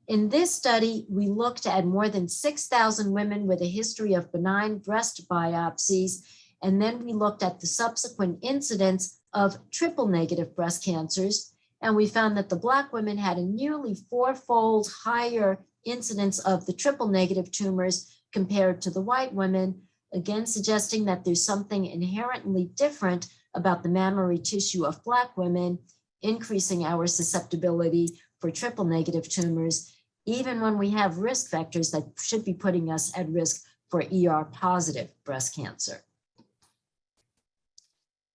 In this study, we looked at more than 6,000 women with a history of benign breast biopsies, and then we looked at the subsequent incidence of triple negative breast cancers, and we found that the Black women had a nearly 4-fold higher incidence of the triple negative tumors compared to the white women, again suggesting that there's something inherently different about the mammary tissue of Black women, increasing our susceptibility for triple negative tumors, even when we have risk factors that should be putting us at risk for ER positive breast cancer.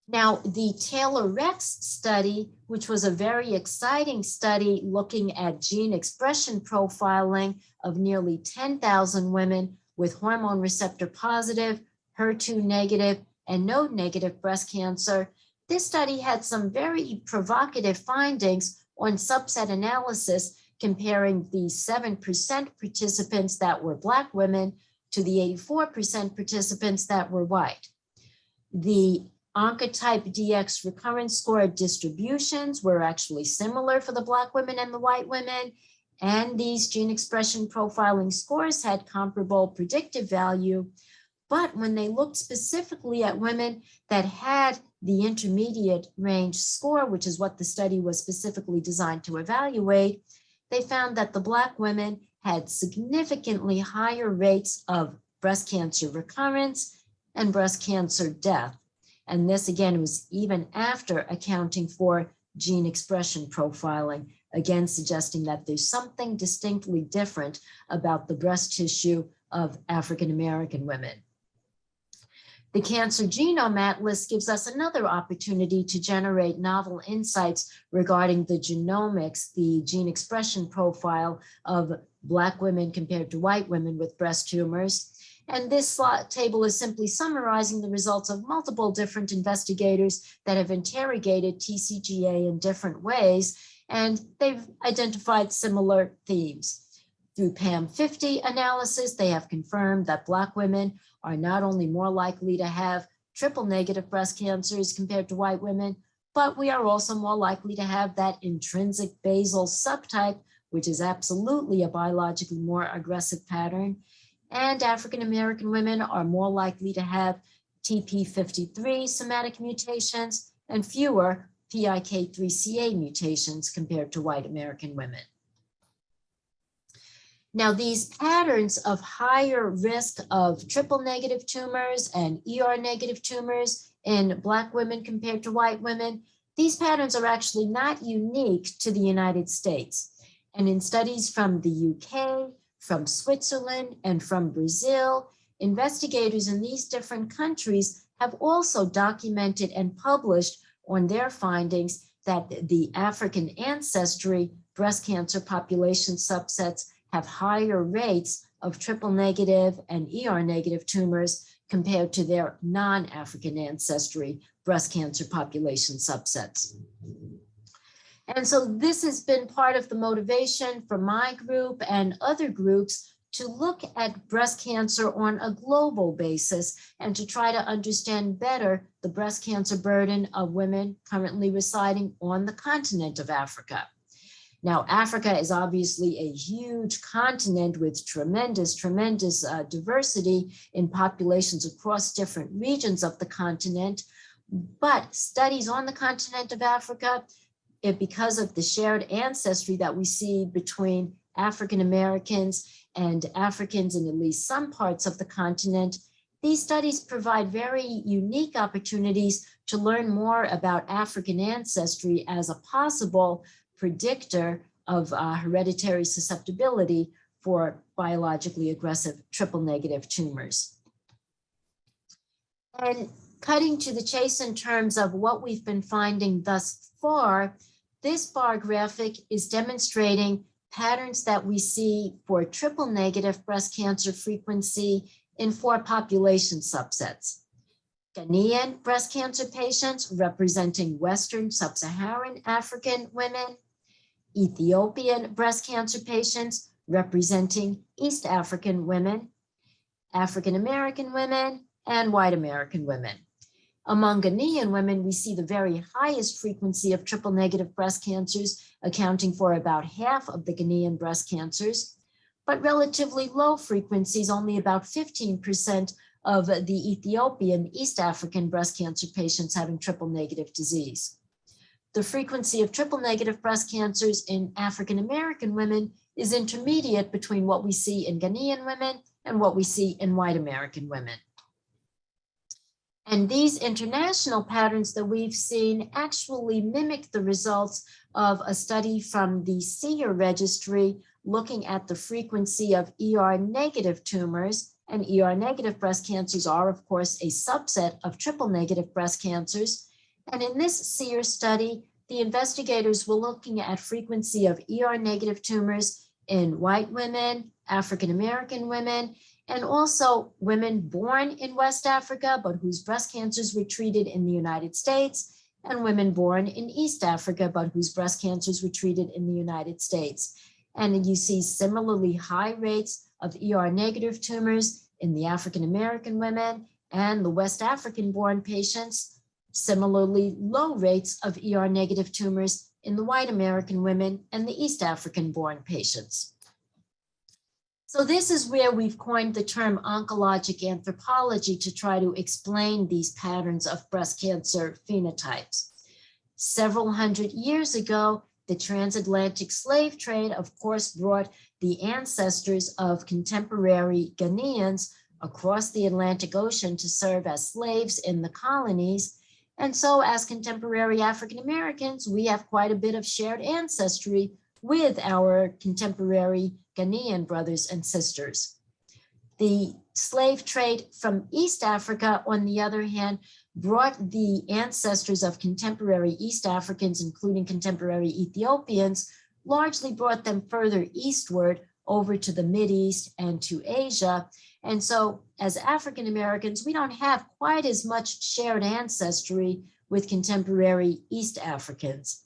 Now, the Taylor-Rex study, which was a very exciting study looking at gene expression profiling of nearly 10,000 women with hormone receptor positive, HER2 negative, and node negative breast cancer. This study had some very provocative findings on subset analysis, comparing the 7% participants that were Black women to the 84% participants that were white. The Oncotype DX recurrence score distributions were actually similar for the Black women and the white women, and these gene expression profiling scores had comparable predictive value. But when they looked specifically at women that had the intermediate range score, which is what the study was specifically designed to evaluate, they found that the Black women had significantly higher rates of breast cancer recurrence and breast cancer death. And this, again, was even after accounting for gene expression profiling, again suggesting that there's something distinctly different about the breast tissue of African American women. The Cancer Genome Atlas gives us another opportunity to generate novel insights regarding the genomics, the gene expression profile of Black women compared to white women with breast tumors. And this table is simply summarizing the results of multiple different investigators that have interrogated TCGA in different ways, and they've identified similar themes. Through PAM50 analysis, they have confirmed that Black women are not only more likely to have triple negative breast cancers compared to white women, but we are also more likely to have that intrinsic basal subtype, which is absolutely a biologically more aggressive pattern. And African American women are more likely to have TP53 somatic mutations and fewer PIK3CA mutations compared to white American women. Now, these patterns of higher risk of triple negative tumors and ER negative tumors in Black women compared to white women, these patterns are actually not unique to the United States. And in studies from the UK, from Switzerland, and from Brazil, investigators in these different countries have also documented and published on their findings that the African ancestry breast cancer population subsets have higher rates of triple negative and ER negative tumors compared to their non-African ancestry breast cancer population subsets. And so this has been part of the motivation for my group and other groups to look at breast cancer on a global basis and to try to understand better the breast cancer burden of women currently residing on the continent of Africa. Now, Africa is obviously a huge continent with tremendous diversity in populations across different regions of the continent, but studies on the continent of Africa, because of the shared ancestry that we see between African Americans, and Africans in at least some parts of the continent, these studies provide very unique opportunities to learn more about African ancestry as a possible predictor of hereditary susceptibility for biologically aggressive triple negative tumors. And cutting to the chase in terms of what we've been finding thus far, this bar graphic is demonstrating patterns that we see for triple negative breast cancer frequency in 4 population subsets. Ghanaian breast cancer patients representing Western Sub-Saharan African women, Ethiopian breast cancer patients representing East African women, African American women, and white American women. Among Ghanaian women, we see the very highest frequency of triple negative breast cancers, accounting for about half of the Ghanaian breast cancers, but relatively low frequencies, only about 15% of the Ethiopian East African breast cancer patients having triple negative disease. The frequency of triple negative breast cancers in African American women is intermediate between what we see in Ghanaian women and what we see in white American women. And these international patterns that we've seen actually mimic the results of a study from the SEER registry looking at the frequency of ER-negative tumors. And ER-negative breast cancers are, of course, a subset of triple-negative breast cancers. And in this SEER study, the investigators were looking at frequency of ER-negative tumors in white women, African American women, and also women born in West Africa, but whose breast cancers were treated in the United States, and women born in East Africa, but whose breast cancers were treated in the United States. And you see similarly high rates of ER-negative tumors in the African American women and the West African born patients, similarly low rates of ER-negative tumors in the white American women and the East African born patients. So this is where we've coined the term oncologic anthropology to try to explain these patterns of breast cancer phenotypes. Several hundred years ago, the transatlantic slave trade, of course, brought the ancestors of contemporary Ghanaians across the Atlantic Ocean to serve as slaves in the colonies. And so as contemporary African Americans, we have quite a bit of shared ancestry with our contemporary Ghanaian brothers and sisters. The slave trade from East Africa, on the other hand, brought the ancestors of contemporary East Africans, including contemporary Ethiopians, largely brought them further eastward over to the Mideast and to Asia. And so as African Americans, we don't have quite as much shared ancestry with contemporary East Africans.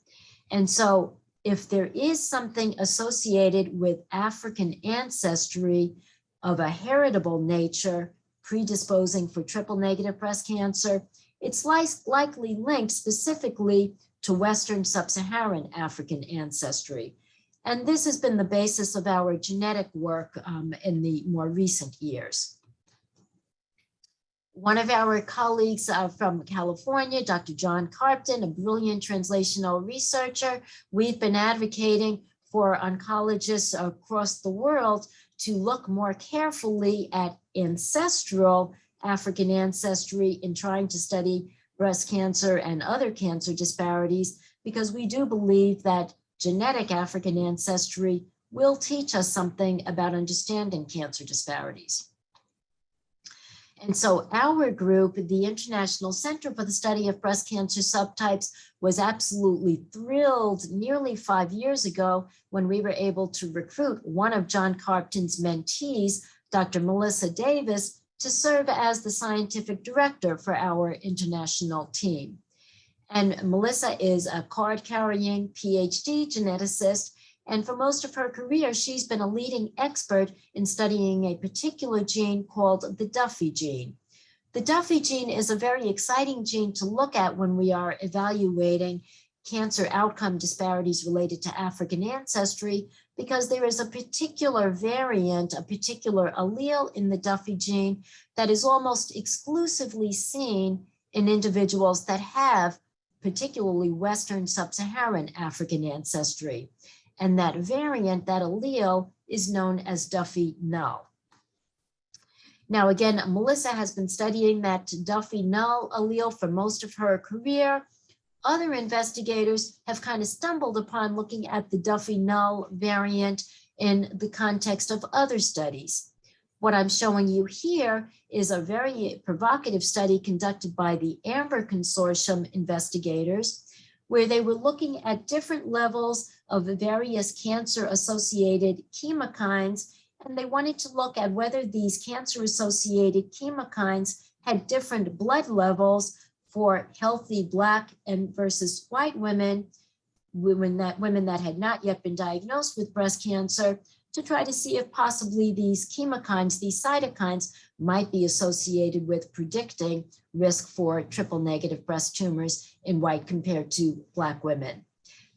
And so if there is something associated with African ancestry of a heritable nature predisposing for triple negative breast cancer, it's likely linked specifically to Western Sub-Saharan African ancestry. And this has been the basis of our genetic work in the more recent years. One of our colleagues from California, Dr. John Carpton, a brilliant translational researcher, we've been advocating for oncologists across the world to look more carefully at ancestral African ancestry in trying to study breast cancer and other cancer disparities, because we do believe that genetic African ancestry will teach us something about understanding cancer disparities. And so our group, the International Center for the Study of Breast Cancer Subtypes, was absolutely thrilled nearly 5 years ago when we were able to recruit one of John Carpton's mentees, Dr. Melissa Davis, to serve as the scientific director for our international team. And Melissa is a card-carrying PhD geneticist, and for most of her career, she's been a leading expert in studying a particular gene called the Duffy gene. The Duffy gene is a very exciting gene to look at when we are evaluating cancer outcome disparities related to African ancestry, because there is a particular variant, a particular allele in the Duffy gene that is almost exclusively seen in individuals that have particularly Western Sub-Saharan African ancestry. And that variant, that allele, is known as Duffy null. Now, again, Melissa has been studying that Duffy null allele for most of her career. Other investigators have kind of stumbled upon looking at the Duffy null variant in the context of other studies. What I'm showing you here is a very provocative study conducted by the AMBER Consortium investigators, where they were looking at different levels of the various cancer-associated chemokines, and they wanted to look at whether these cancer-associated chemokines had different blood levels for healthy Black and versus white women, women that had not yet been diagnosed with breast cancer, to try to see if possibly these chemokines, these cytokines, might be associated with predicting risk for triple negative breast tumors in white compared to Black women.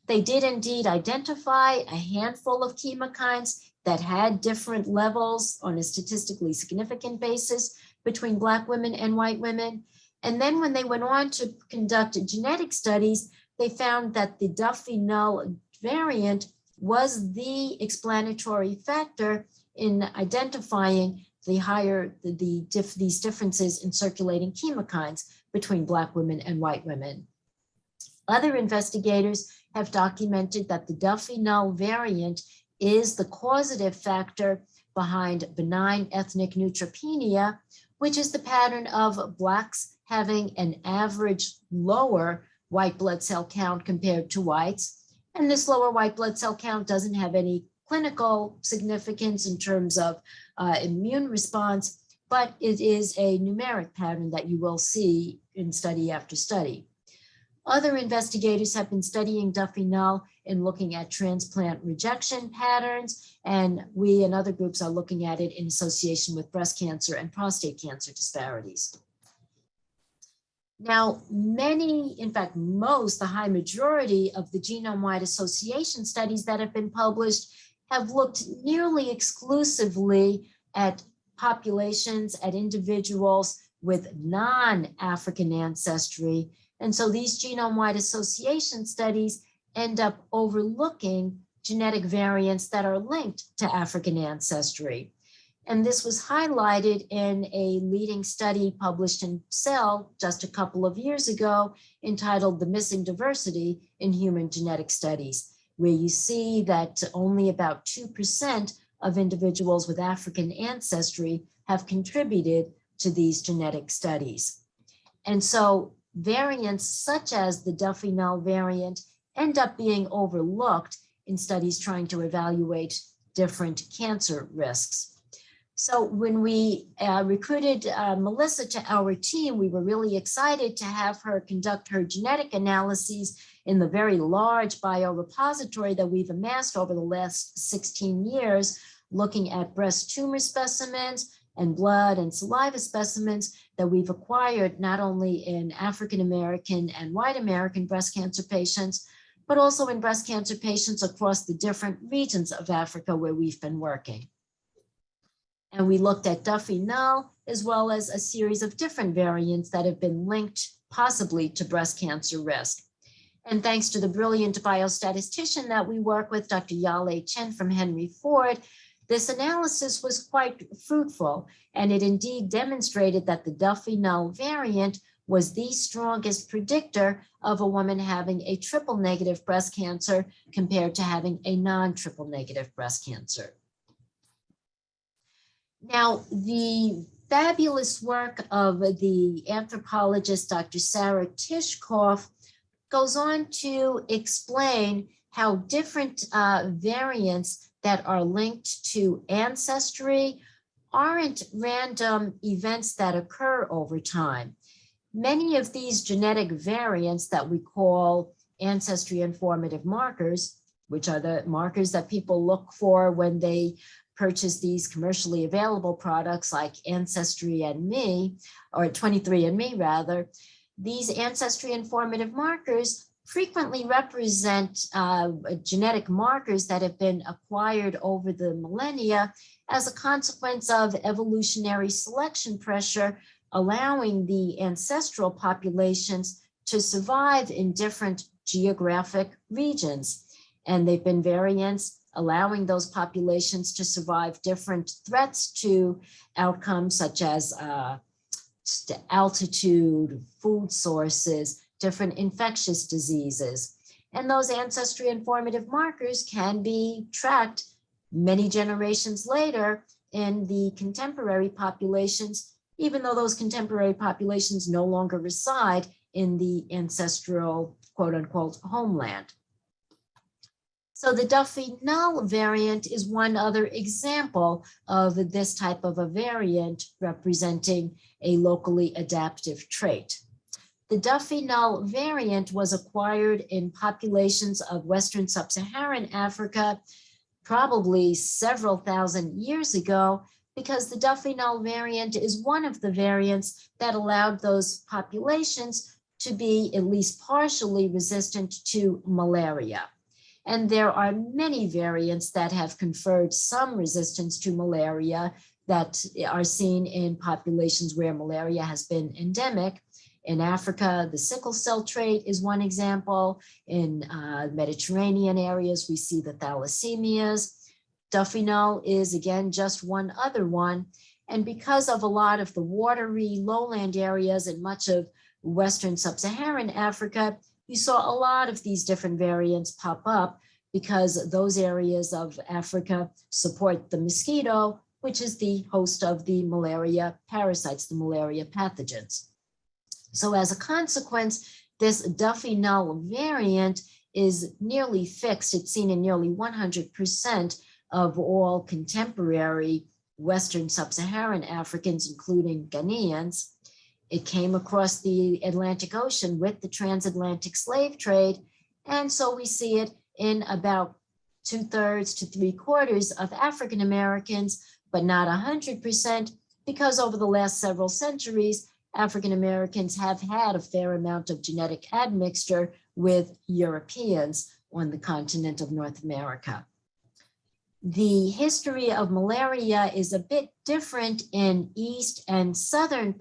They did indeed identify a handful of chemokines that had different levels on a statistically significant basis between Black women and white women. And then when they went on to conduct genetic studies, they found that the Duffy null variant was the explanatory factor in identifying these differences in circulating chemokines between Black women and white women. Other investigators have documented that the Duffy null variant is the causative factor behind benign ethnic neutropenia, which is the pattern of Blacks having an average lower white blood cell count compared to whites. And this lower white blood cell count doesn't have any clinical significance in terms of immune response, but it is a numeric pattern that you will see in study after study. Other investigators have been studying Duffy null in looking at transplant rejection patterns, and we and other groups are looking at it in association with breast cancer and prostate cancer disparities. Now, many, in fact, most, the high majority of the genome-wide association studies that have been published have looked nearly exclusively at populations, at individuals with non-African ancestry. And so these genome-wide association studies end up overlooking genetic variants that are linked to African ancestry. And this was highlighted in a leading study published in Cell just a couple of years ago, entitled "The Missing Diversity in Human Genetic Studies," where you see that only about 2% of individuals with African ancestry have contributed to these genetic studies. And so variants such as the Duffy null variant end up being overlooked in studies trying to evaluate different cancer risks. So when we recruited Melissa to our team, we were really excited to have her conduct her genetic analyses in the very large biorepository that we've amassed over the last 16 years, looking at breast tumor specimens and blood and saliva specimens that we've acquired not only in African American and white American breast cancer patients, but also in breast cancer patients across the different regions of Africa where we've been working. And we looked at Duffy null, as well as a series of different variants that have been linked possibly to breast cancer risk. And thanks to the brilliant biostatistician that we work with, Dr. Yale Chen from Henry Ford, this analysis was quite fruitful, and it indeed demonstrated that the Duffy null variant was the strongest predictor of a woman having a triple negative breast cancer compared to having a non-triple negative breast cancer. Now, the fabulous work of the anthropologist, Dr. Sarah Tishkoff, goes on to explain how different variants that are linked to ancestry aren't random events that occur over time. Many of these genetic variants that we call ancestry informative markers, which are the markers that people look for when they purchase these commercially available products like Ancestry and Me, or 23andMe rather, these ancestry informative markers frequently represent genetic markers that have been acquired over the millennia as a consequence of evolutionary selection pressure, allowing the ancestral populations to survive in different geographic regions. And they've been variants allowing those populations to survive different threats to outcomes such as altitude, food sources, different infectious diseases. And those ancestry informative markers can be tracked many generations later in the contemporary populations, even though those contemporary populations no longer reside in the ancestral quote unquote homeland. So the Duffy null variant is one other example of this type of a variant representing a locally adaptive trait. The Duffy null variant was acquired in populations of Western Sub-Saharan Africa, probably several thousand years ago, because the Duffy null variant is one of the variants that allowed those populations to be at least partially resistant to malaria. And there are many variants that have conferred some resistance to malaria that are seen in populations where malaria has been endemic. In Africa, the sickle cell trait is one example. In Mediterranean areas, we see the thalassemias. Duffy null is, again, just one other one. And because of a lot of the watery lowland areas and much of Western Sub-Saharan Africa, you saw a lot of these different variants pop up because those areas of Africa support the mosquito, which is the host of the malaria parasites, the malaria pathogens. So as a consequence, this Duffy null variant is nearly fixed. It's seen in nearly 100% of all contemporary Western Sub-Saharan Africans, including Ghanaians. It came across the Atlantic Ocean with the transatlantic slave trade. And so we see it in about 2/3 to 3/4 of African Americans, but not 100%, because over the last several centuries, African Americans have had a fair amount of genetic admixture with Europeans on the continent of North America. The history of malaria is a bit different in east and southern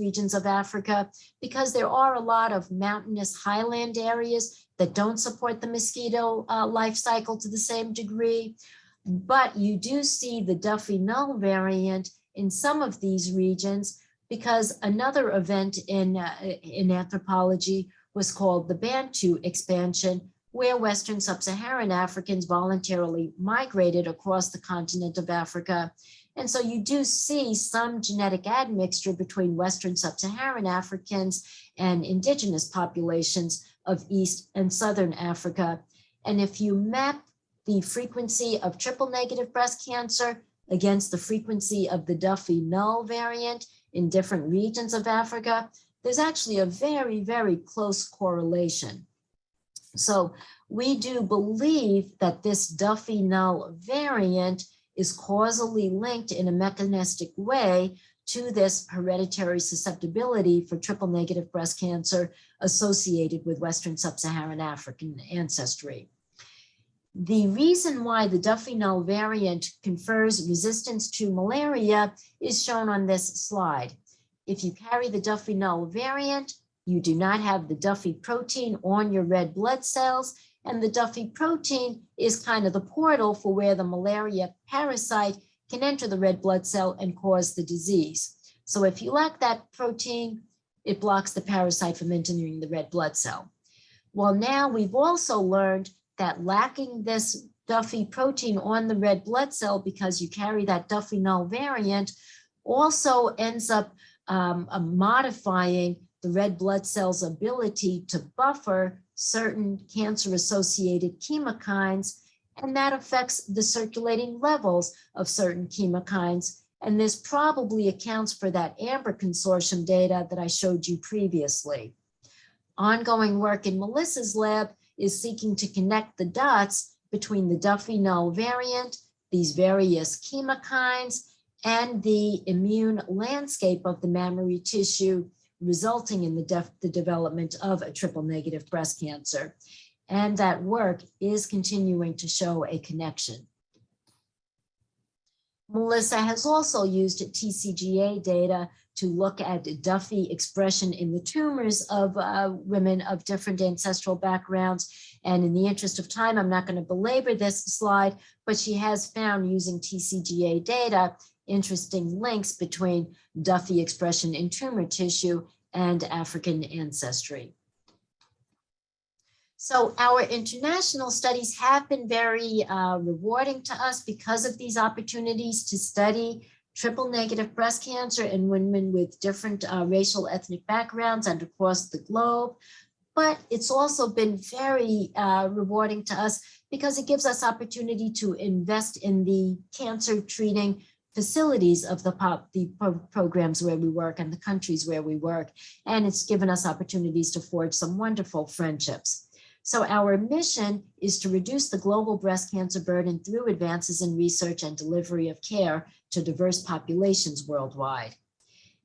regions of Africa, because there are a lot of mountainous highland areas that don't support the mosquito life cycle to the same degree. But you do see the Duffy null variant in some of these regions, because another event in anthropology was called the Bantu expansion, where Western Sub-Saharan Africans voluntarily migrated across the continent of Africa. And so you do see some genetic admixture between Western Sub-Saharan Africans and indigenous populations of East and Southern Africa. And if you map the frequency of triple-negative breast cancer against the frequency of the Duffy null variant in different regions of Africa, there's actually a very, very close correlation. So we do believe that this Duffy null variant is causally linked in a mechanistic way to this hereditary susceptibility for triple-negative breast cancer associated with Western Sub-Saharan African ancestry. The reason why the Duffy null variant confers resistance to malaria is shown on this slide. If you carry the Duffy null variant, you do not have the Duffy protein on your red blood cells, and the Duffy protein is kind of the portal for where the malaria parasite can enter the red blood cell and cause the disease. So if you lack that protein, it blocks the parasite from entering the red blood cell. Well, now we've also learned that lacking this Duffy protein on the red blood cell, because you carry that Duffy null variant, also ends up modifying the red blood cell's ability to buffer certain cancer-associated chemokines, and that affects the circulating levels of certain chemokines. And this probably accounts for that AMBER consortium data that I showed you previously. Ongoing work in Melissa's lab is seeking to connect the dots between the Duffy null variant, these various chemokines, and the immune landscape of the mammary tissue, resulting in the development of a triple-negative breast cancer. And that work is continuing to show a connection. Melissa has also used TCGA data to look at Duffy expression in the tumors of women of different ancestral backgrounds. And in the interest of time, I'm not going to belabor this slide, but she has found using TCGA data interesting links between Duffy expression in tumor tissue and African ancestry. So our international studies have been very rewarding to us because of these opportunities to study triple negative breast cancer in women with different racial ethnic backgrounds and across the globe. But it's also been very rewarding to us because it gives us opportunity to invest in the cancer treating facilities of the programs where we work and the countries where we work. And it's given us opportunities to forge some wonderful friendships. So our mission is to reduce the global breast cancer burden through advances in research and delivery of care to diverse populations worldwide.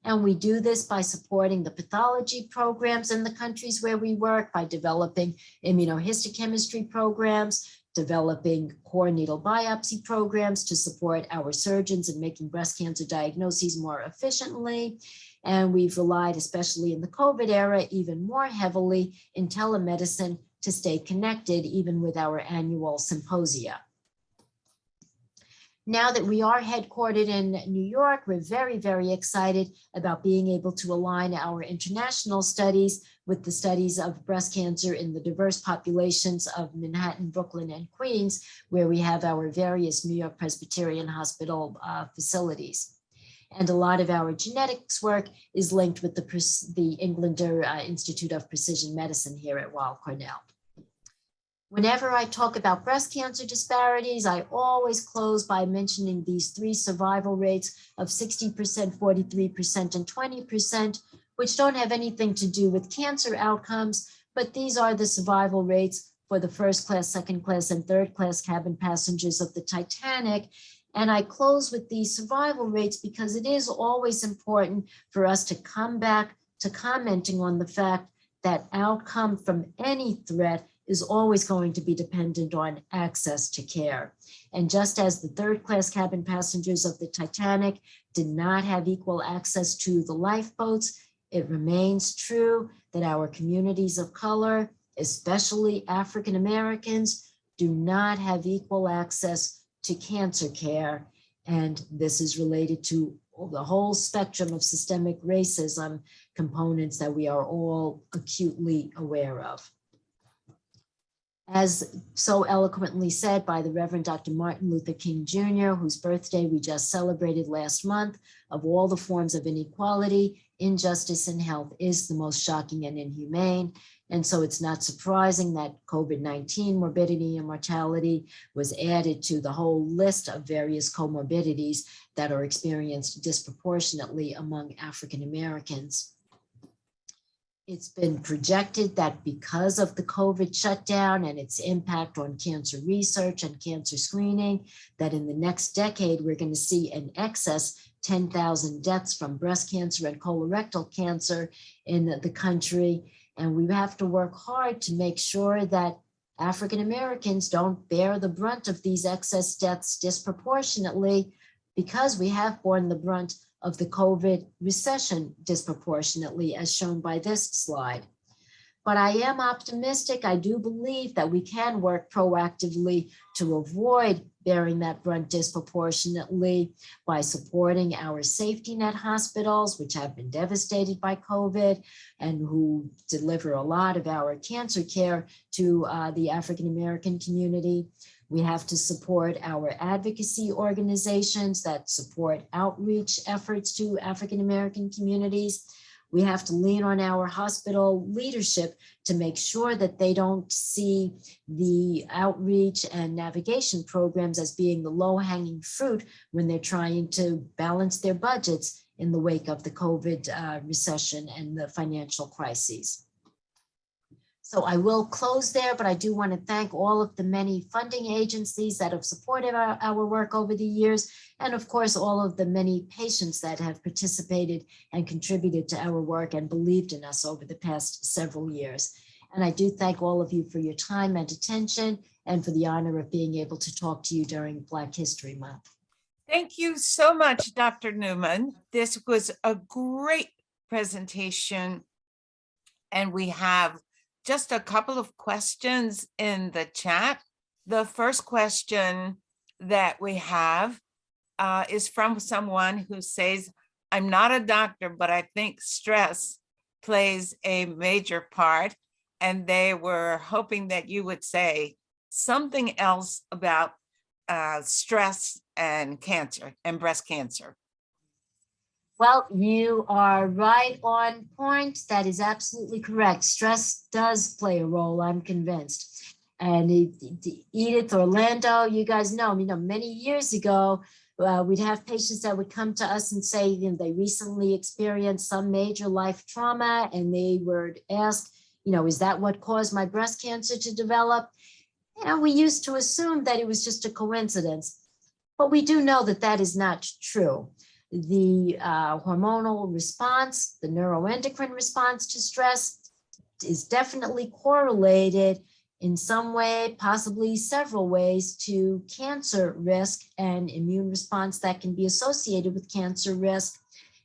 And we do this by supporting the pathology programs in the countries where we work, by developing immunohistochemistry programs, developing core needle biopsy programs to support our surgeons in making breast cancer diagnoses more efficiently. And we've relied, especially in the COVID era, even more heavily in telemedicine to stay connected, even with our annual symposia. Now that we are headquartered in New York, we're very, very excited about being able to align our international studies with the studies of breast cancer in the diverse populations of Manhattan, Brooklyn, and Queens, where we have our various New York Presbyterian Hospital facilities. And a lot of our genetics work is linked with the Englander Institute of Precision Medicine here at Weill Cornell. Whenever I talk about breast cancer disparities, I always close by mentioning these three survival rates of 60%, 43%, and 20%, which don't have anything to do with cancer outcomes, but these are the survival rates for the first class, second class, and third class cabin passengers of the Titanic. And I close with these survival rates because it is always important for us to come back to commenting on the fact that outcome from any threat is always going to be dependent on access to care. And just as the third class cabin passengers of the Titanic did not have equal access to the lifeboats, it remains true that our communities of color, especially African Americans, do not have equal access to cancer care. And this is related to the whole spectrum of systemic racism components that we are all acutely aware of. As so eloquently said by the Reverend Dr. Martin Luther King Jr., whose birthday we just celebrated last month, of all the forms of inequality, injustice in health is the most shocking and inhumane. And so it's not surprising that COVID-19 morbidity and mortality was added to the whole list of various comorbidities that are experienced disproportionately among African Americans. It's been projected that because of the COVID shutdown and its impact on cancer research and cancer screening, that in the next decade, we're going to see in excess 10,000 deaths from breast cancer and colorectal cancer in the country. And we have to work hard to make sure that African Americans don't bear the brunt of these excess deaths disproportionately, because we have borne the brunt of the COVID recession disproportionately, as shown by this slide. But I am optimistic. I do believe that we can work proactively to avoid bearing that brunt disproportionately by supporting our safety net hospitals, which have been devastated by COVID and who deliver a lot of our cancer care to the African American community. We have to support our advocacy organizations that support outreach efforts to African American communities. We have to lean on our hospital leadership to make sure that they don't see the outreach and navigation programs as being the low-hanging fruit when they're trying to balance their budgets in the wake of the COVID recession and the financial crises. So I will close there, but I do want to thank all of the many funding agencies that have supported our work over the years, and of course, all of the many patients that have participated and contributed to our work and believed in us over the past several years. And I do thank all of you for your time and attention, and for the honor of being able to talk to you during Black History Month. Thank you so much, Dr. Newman. This was a great presentation. And we have just a couple of questions in the chat. The first question that we have is from someone who says, I'm not a doctor, but I think stress plays a major part. And they were hoping that you would say something else about stress and cancer and breast cancer. Well, you are right on point. That is absolutely correct. Stress does play a role, I'm convinced. And Edith, Orlando, you guys know, many years ago, we'd have patients that would come to us and say, they recently experienced some major life trauma, and they would ask, is that what caused my breast cancer to develop? And we used to assume that it was just a coincidence, but we do know that that is not true. The hormonal response, the neuroendocrine response to stress is definitely correlated in some way, possibly several ways, to cancer risk and immune response that can be associated with cancer risk.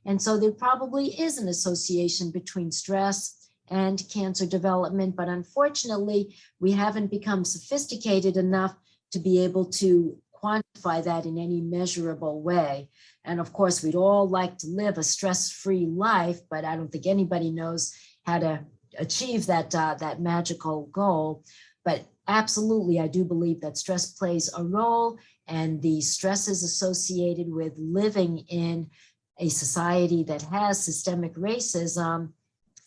And so there probably is an association between stress and cancer development, but unfortunately, we haven't become sophisticated enough to be able to quantify that in any measurable way. And of course, we'd all like to live a stress-free life, but I don't think anybody knows how to achieve that, that magical goal. But absolutely, I do believe that stress plays a role, and the stresses associated with living in a society that has systemic racism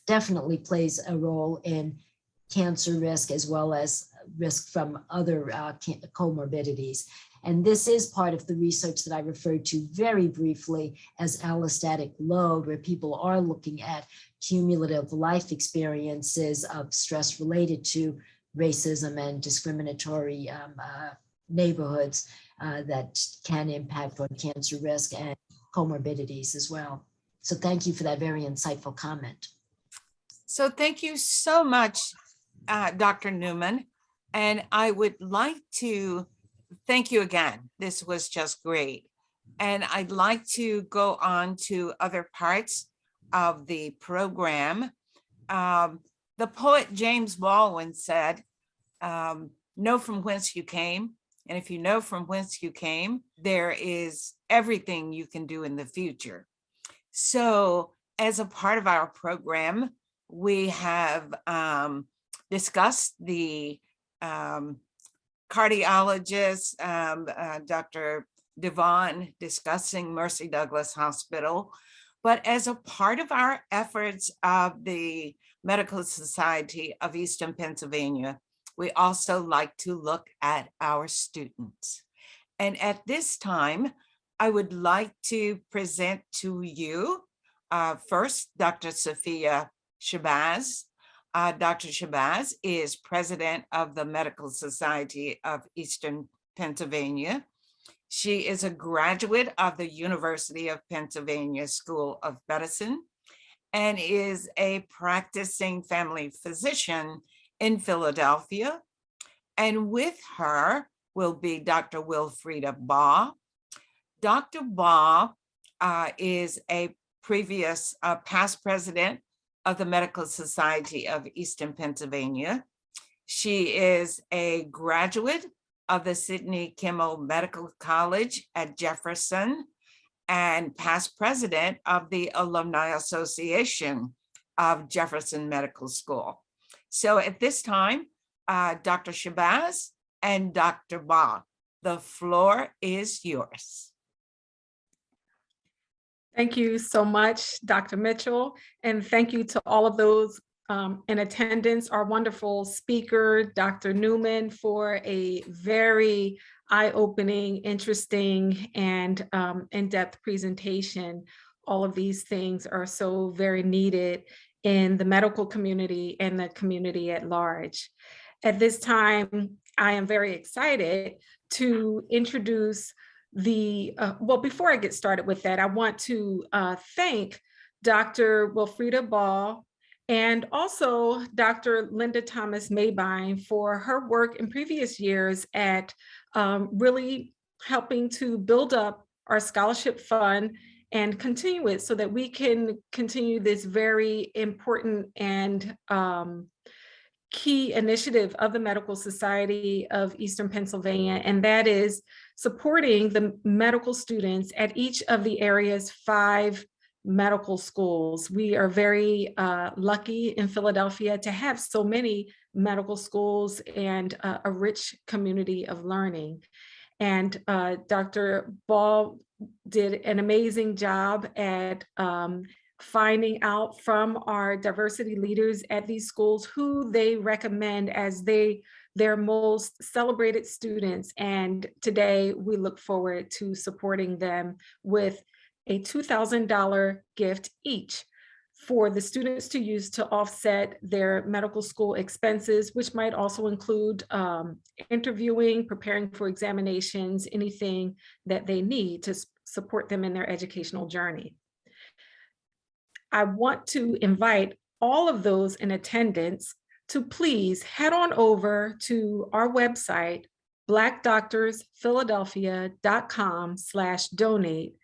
definitely plays a role in cancer risk, as well as risk from other comorbidities. And this is part of the research that I referred to very briefly as allostatic load, where people are looking at cumulative life experiences of stress related to racism and discriminatory neighborhoods that can impact on cancer risk and comorbidities as well. So thank you for that very insightful comment. So thank you so much, Dr. Newman. And I would like to thank you again. This was just great. And I'd like to go on to other parts of the program. The poet James Baldwin said, know from whence you came. And if you know from whence you came, there is everything you can do in the future. So as a part of our program, we have discussed the cardiologist, Dr. Devon, discussing Mercy Douglas Hospital. But as a part of our efforts of the Medical Society of Eastern Pennsylvania, we also like to look at our students. And at this time, I would like to present to you first, Dr. Sophia Shabazz. Dr. Shabazz is president of the Medical Society of Eastern Pennsylvania. She is a graduate of the University of Pennsylvania School of Medicine and is a practicing family physician in Philadelphia. And with her will be Dr. Wilfreda Baugh. Dr. Baugh is a previous past president of the Medical Society of Eastern Pennsylvania. She is a graduate of the Sidney Kimmel Medical College at Jefferson and past president of the Alumni Association of Jefferson Medical School. So at this time, Dr. Shabazz and Dr. Baugh, the floor is yours. Thank you so much, Dr. Mitchell, and thank you to all of those in attendance, our wonderful speaker, Dr. Newman, for a very eye-opening, interesting, and in-depth presentation. All of these things are so very needed in the medical community and the community at large. At this time, I am very excited to introduce well, before I get started with that, I want to thank Dr. Wilfreda Baugh and also Dr. Linda Thomas Maybine for her work in previous years at really helping to build up our scholarship fund and continue it so that we can continue this very important and key initiative of the Medical Society of Eastern Pennsylvania, and that is supporting the medical students at each of the area's 5 medical schools. We are very lucky in Philadelphia to have so many medical schools and a rich community of learning. And Dr. Ball did an amazing job at finding out from our diversity leaders at these schools who they recommend as their most celebrated students. And today we look forward to supporting them with a $2,000 gift each for the students to use to offset their medical school expenses, which might also include interviewing, preparing for examinations, anything that they need to support them in their educational journey. I want to invite all of those in attendance to please head on over to our website, blackdoctorsphiladelphia.com/donate,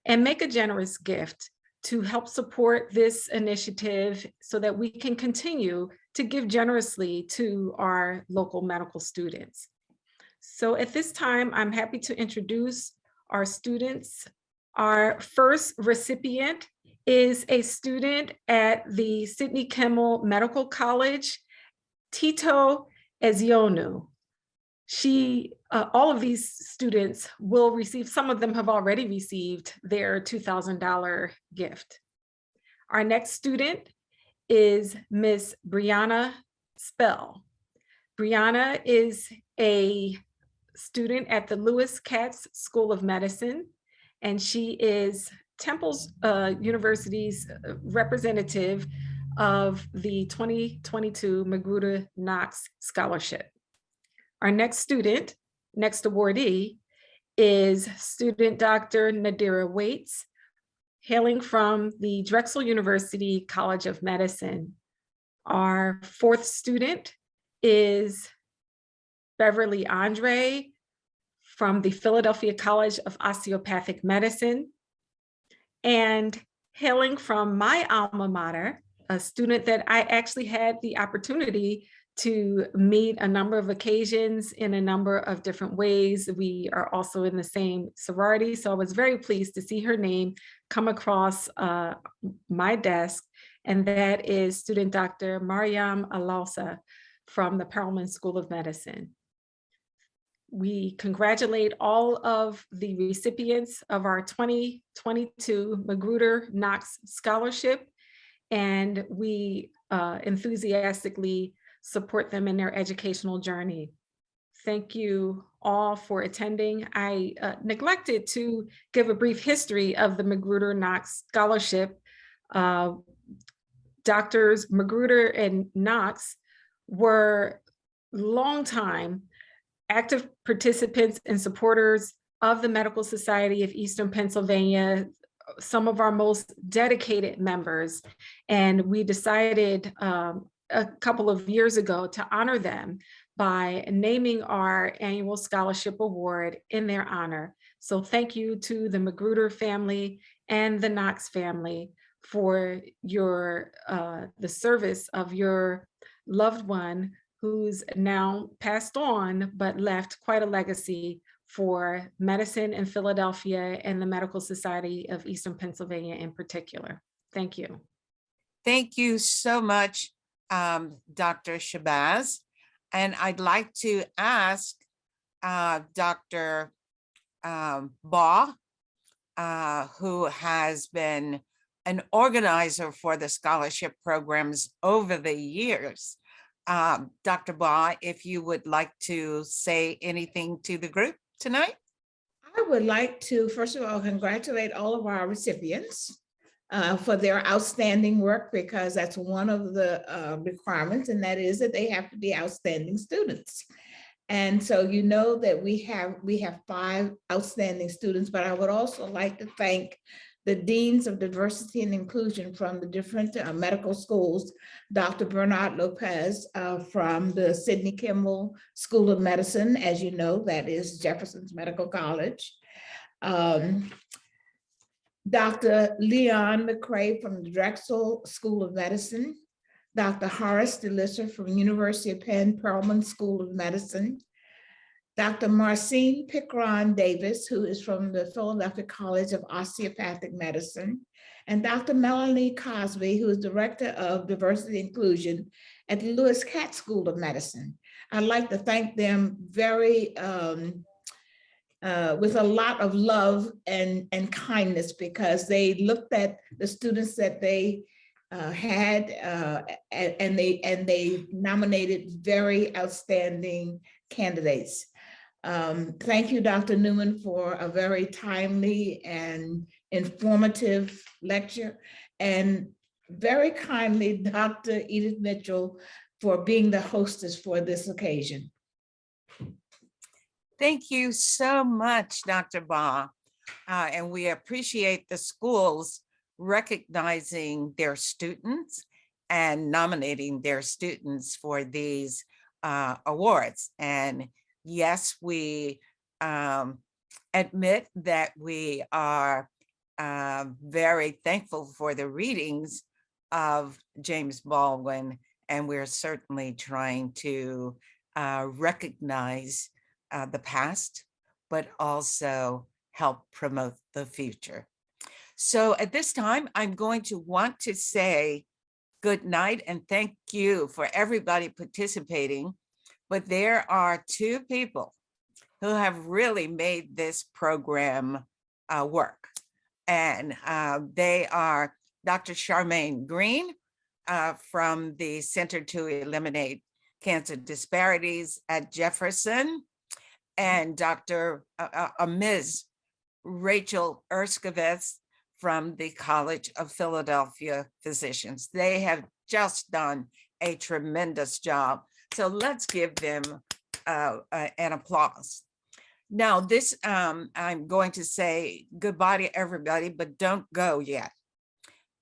and make a generous gift to help support this initiative so that we can continue to give generously to our local medical students. So at this time, I'm happy to introduce our students. Our first recipient is a student at the Sidney Kimmel Medical College, Tito Ezionu. All of these students will receive, some of them have already received their $2,000 gift. Our next student is Miss Brianna Spell. Brianna is a student at the Lewis Katz School of Medicine, and she is Temple's University's representative of the 2022 Magruder-Knox Scholarship. Our next awardee is student Dr. Nadira Waits, hailing from the Drexel University College of Medicine. Our fourth student is Beverly Andre from the Philadelphia College of Osteopathic Medicine. And hailing from my alma mater, a student that I actually had the opportunity to meet a number of occasions in a number of different ways. We are also in the same sorority, so I was very pleased to see her name come across my desk, and that is student Dr. Mariam Alalsa from the Perelman School of Medicine. We congratulate all of the recipients of our 2022 Magruder-Knox Scholarship, and we enthusiastically support them in their educational journey. Thank you all for attending. I neglected to give a brief history of the Magruder-Knox Scholarship. Doctors Magruder and Knox were longtime active participants and supporters of the Medical Society of Eastern Pennsylvania, some of our most dedicated members. And we decided a couple of years ago to honor them by naming our annual scholarship award in their honor. So thank you to the Magruder family and the Knox family for your the service of your loved one who's now passed on, but left quite a legacy for medicine in Philadelphia and the Medical Society of Eastern Pennsylvania in particular. Thank you. Thank you so much, Dr. Shabazz. And I'd like to ask Dr. Baugh, who has been an organizer for the scholarship programs over the years. Dr. Baugh, if you would like to say anything to the group tonight. I would like to, first of all, congratulate all of our recipients for their outstanding work, because that's one of the requirements, and that is that they have to be outstanding students. And so you know that we have 5 outstanding students, but I would also like to thank the deans of diversity and inclusion from the different medical schools, Dr. Bernard Lopez from the Sidney Kimmel School of Medicine, as you know, that is Jefferson's Medical College. Dr. Leon McCrae from the Drexel School of Medicine, Dr. Horace DeLisser from University of Penn Perelman School of Medicine, Dr. Marcine Pickron Davis, who is from the Philadelphia College of Osteopathic Medicine, and Dr. Melanie Cosby, who is Director of Diversity Inclusion at the Lewis Katz School of Medicine. I'd like to thank them very with a lot of love and kindness, because they looked at the students that they had and they nominated very outstanding candidates. Thank you, Dr. Newman, for a very timely and informative lecture, and very kindly, Dr. Edith Mitchell, for being the hostess for this occasion. Thank you so much, Dr. Baugh. And we appreciate the schools recognizing their students and nominating their students for these awards. And yes, we admit that we are very thankful for the readings of James Baldwin, and we're certainly trying to recognize the past, but also help promote the future. So at this time, I'm going to want to say good night and thank you for everybody participating. But there are two people who have really made this program work. And they are Dr. Charmaine Green from the Center to Eliminate Cancer Disparities at Jefferson, and Dr. Ms. Rachel Erskovitz from the College of Philadelphia Physicians. They have just done a tremendous job. So let's give them an applause. Now this, I'm going to say goodbye to everybody, but don't go yet.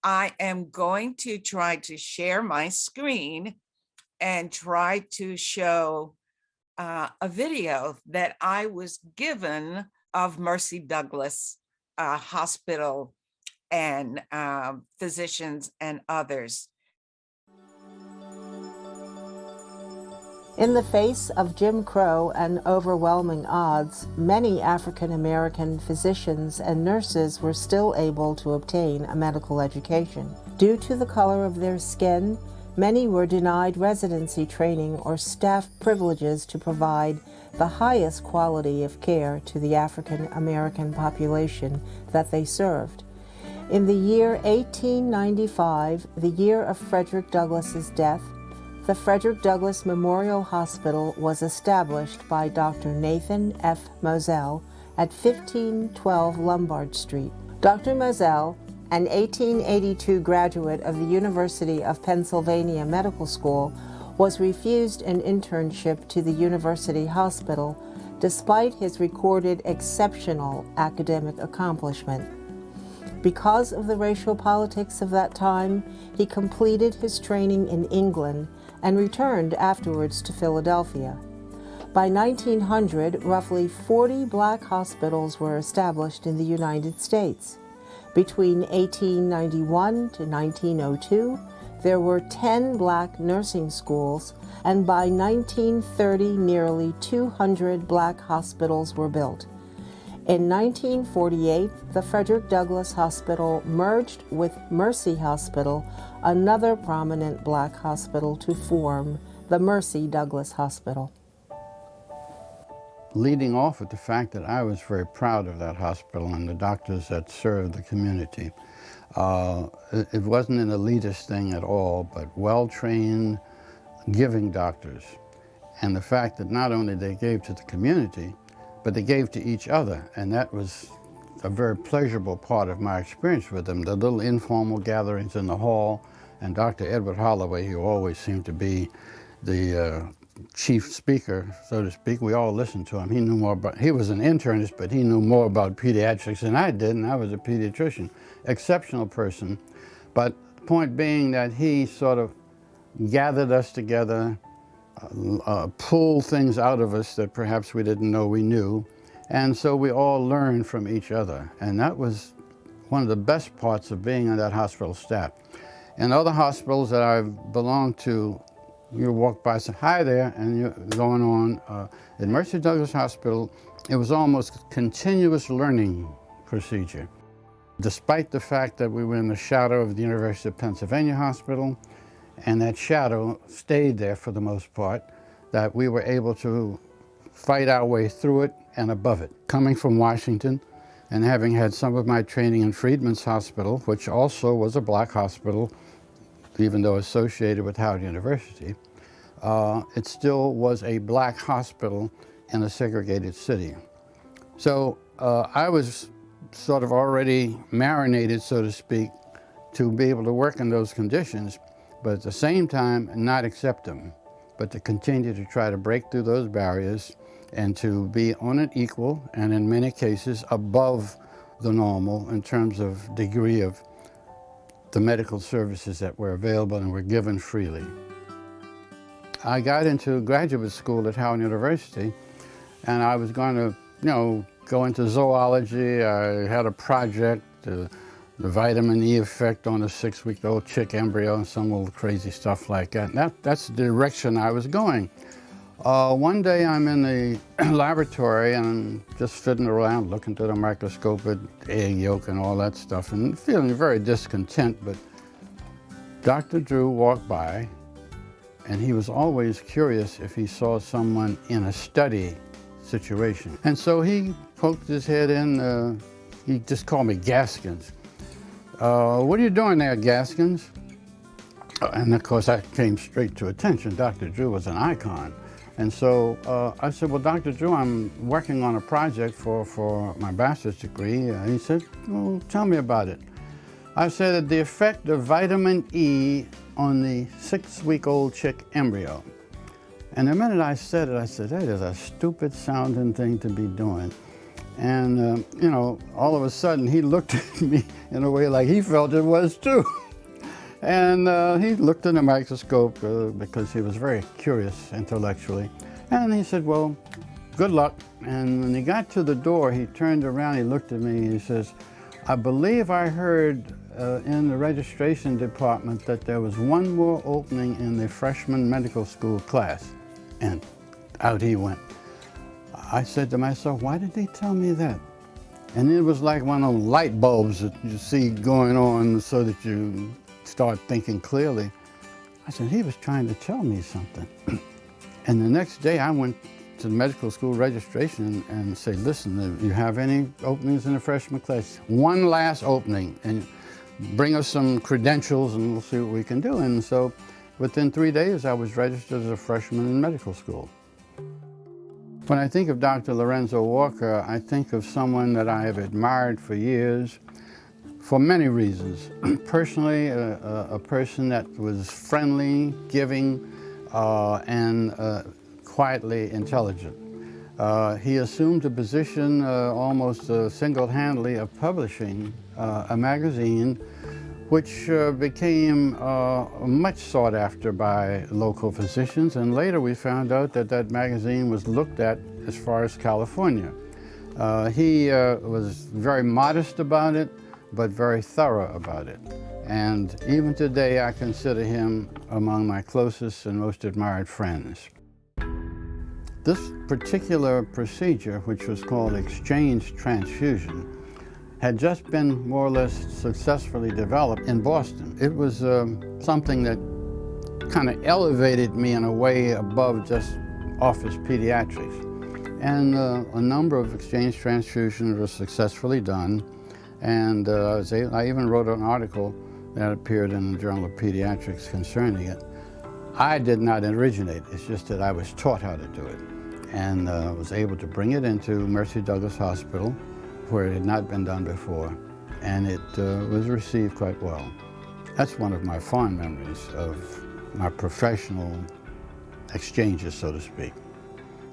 I am going to try to share my screen and try to show a video that I was given of Mercy Douglas Hospital and physicians and others. In the face of Jim Crow and overwhelming odds, many African American physicians and nurses were still able to obtain a medical education. Due to the color of their skin, many were denied residency training or staff privileges to provide the highest quality of care to the African American population that they served. In the year 1895, the year of Frederick Douglass's death, the Frederick Douglass Memorial Hospital was established by Dr. Nathan F. Moselle at 1512 Lombard Street. Dr. Moselle, an 1882 graduate of the University of Pennsylvania Medical School, was refused an internship to the University Hospital despite his recorded exceptional academic accomplishment. Because of the racial politics of that time, he completed his training in England and returned afterwards to Philadelphia. By 1900, roughly 40 black hospitals were established in the United States. Between 1891 to 1902, there were 10 black nursing schools, and by 1930, nearly 200 black hospitals were built. In 1948, the Frederick Douglass Hospital merged with Mercy Hospital, another prominent black hospital, to form the Mercy Douglass Hospital. Leading off with the fact that I was very proud of that hospital and the doctors that served the community. It wasn't an elitist thing at all, but well-trained, giving doctors. And the fact that not only they gave to the community, but they gave to each other, and that was a very pleasurable part of my experience with them. The little informal gatherings in the hall, and Dr. Edward Holloway, who always seemed to be the chief speaker, so to speak. We all listened to him. He knew more about, he was an internist, but he knew more about pediatrics than I did, and I was a pediatrician. Exceptional person, but the point being that he sort of gathered us together, pulled things out of us that perhaps we didn't know we knew, And so we all learned from each other. And that was one of the best parts of being on that hospital staff. In other hospitals that I've belonged to, you walk by and say, hi there, and you're going on. At Mercy Douglas Hospital, it was almost a continuous learning procedure. Despite the fact that we were in the shadow of the University of Pennsylvania Hospital, and that shadow stayed there for the most part, that we were able to fight our way through it and above it. Coming from Washington and having had some of my training in Freedman's Hospital, which also was a black hospital, even though associated with Howard University, it still was a black hospital in a segregated city. So I was sort of already marinated, so to speak, to be able to work in those conditions, but at the same time, not accept them, but to continue to try to break through those barriers and to be on an equal, and in many cases, above the normal in terms of degree of the medical services that were available and were given freely. I got into graduate school at Howard University, and I was going to, go into zoology. I had a project, the vitamin E effect on a 6-week-old chick embryo and some little crazy stuff like that. And that's the direction I was going. One day I'm in the laboratory and I'm just fiddling around, looking through the microscope at egg yolk and all that stuff, and feeling very discontent, but Dr. Drew walked by, and he was always curious if he saw someone in a study situation. And so he poked his head in, he just called me Gaskins. What are you doing there, Gaskins? And of course I came straight to attention. Dr. Drew was an icon. And so I said, well, Dr. Drew, I'm working on a project for my bachelor's degree. He said, well, tell me about it. I said, the effect of vitamin E on the 6-week-old chick embryo. And the minute I said it, I said, that is a stupid sounding thing to be doing. And, all of a sudden he looked at me in a way like he felt it was too. And he looked in the microscope because he was very curious intellectually. And he said, well, good luck. And when he got to the door, he turned around, he looked at me, and he says, I believe I heard in the registration department that there was one more opening in the freshman medical school class. And out he went. I said to myself, why did he tell me that? And it was like one of those light bulbs that you see going on so that you start thinking clearly. I said, he was trying to tell me something. And the next day I went to the medical school registration and said, listen, do you have any openings in the freshman class? One last opening, and bring us some credentials and we'll see what we can do. And so within 3 days, I was registered as a freshman in medical school. When I think of Dr. Lorenzo Walker, I think of someone that I have admired for years, for many reasons. Personally, a person that was friendly, giving, and quietly intelligent. He assumed a position almost single-handedly of publishing a magazine which became much sought after by local physicians, and later we found out that that magazine was looked at as far as California. He was very modest about it, but very thorough about it. And even today, I consider him among my closest and most admired friends. This particular procedure, which was called exchange transfusion, had just been more or less successfully developed in Boston. It was something that kind of elevated me in a way above just office pediatrics. And a number of exchange transfusions were successfully done. And I even wrote an article that appeared in the Journal of Pediatrics concerning it. I did not originate, it's just that I was taught how to do it. And was able to bring it into Mercy Douglas Hospital, where it had not been done before, and it was received quite well. That's one of my fond memories of my professional exchanges, so to speak.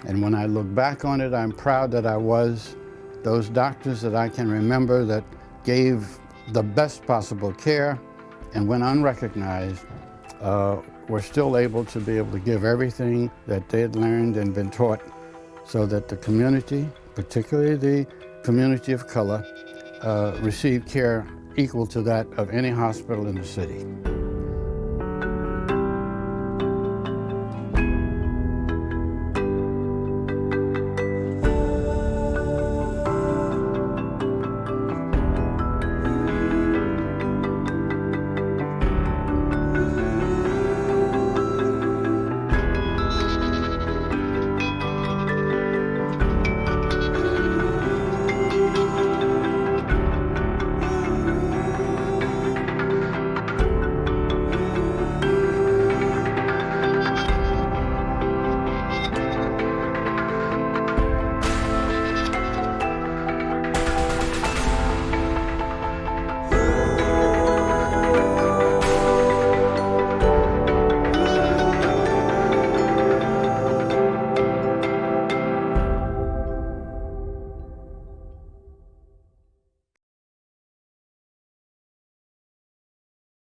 And when I look back on it, I'm proud that I was those doctors that I can remember that gave the best possible care, and when unrecognized, were still able to give everything that they had learned and been taught, so that the community particularly the community of color, receive care equal to that of any hospital in the city.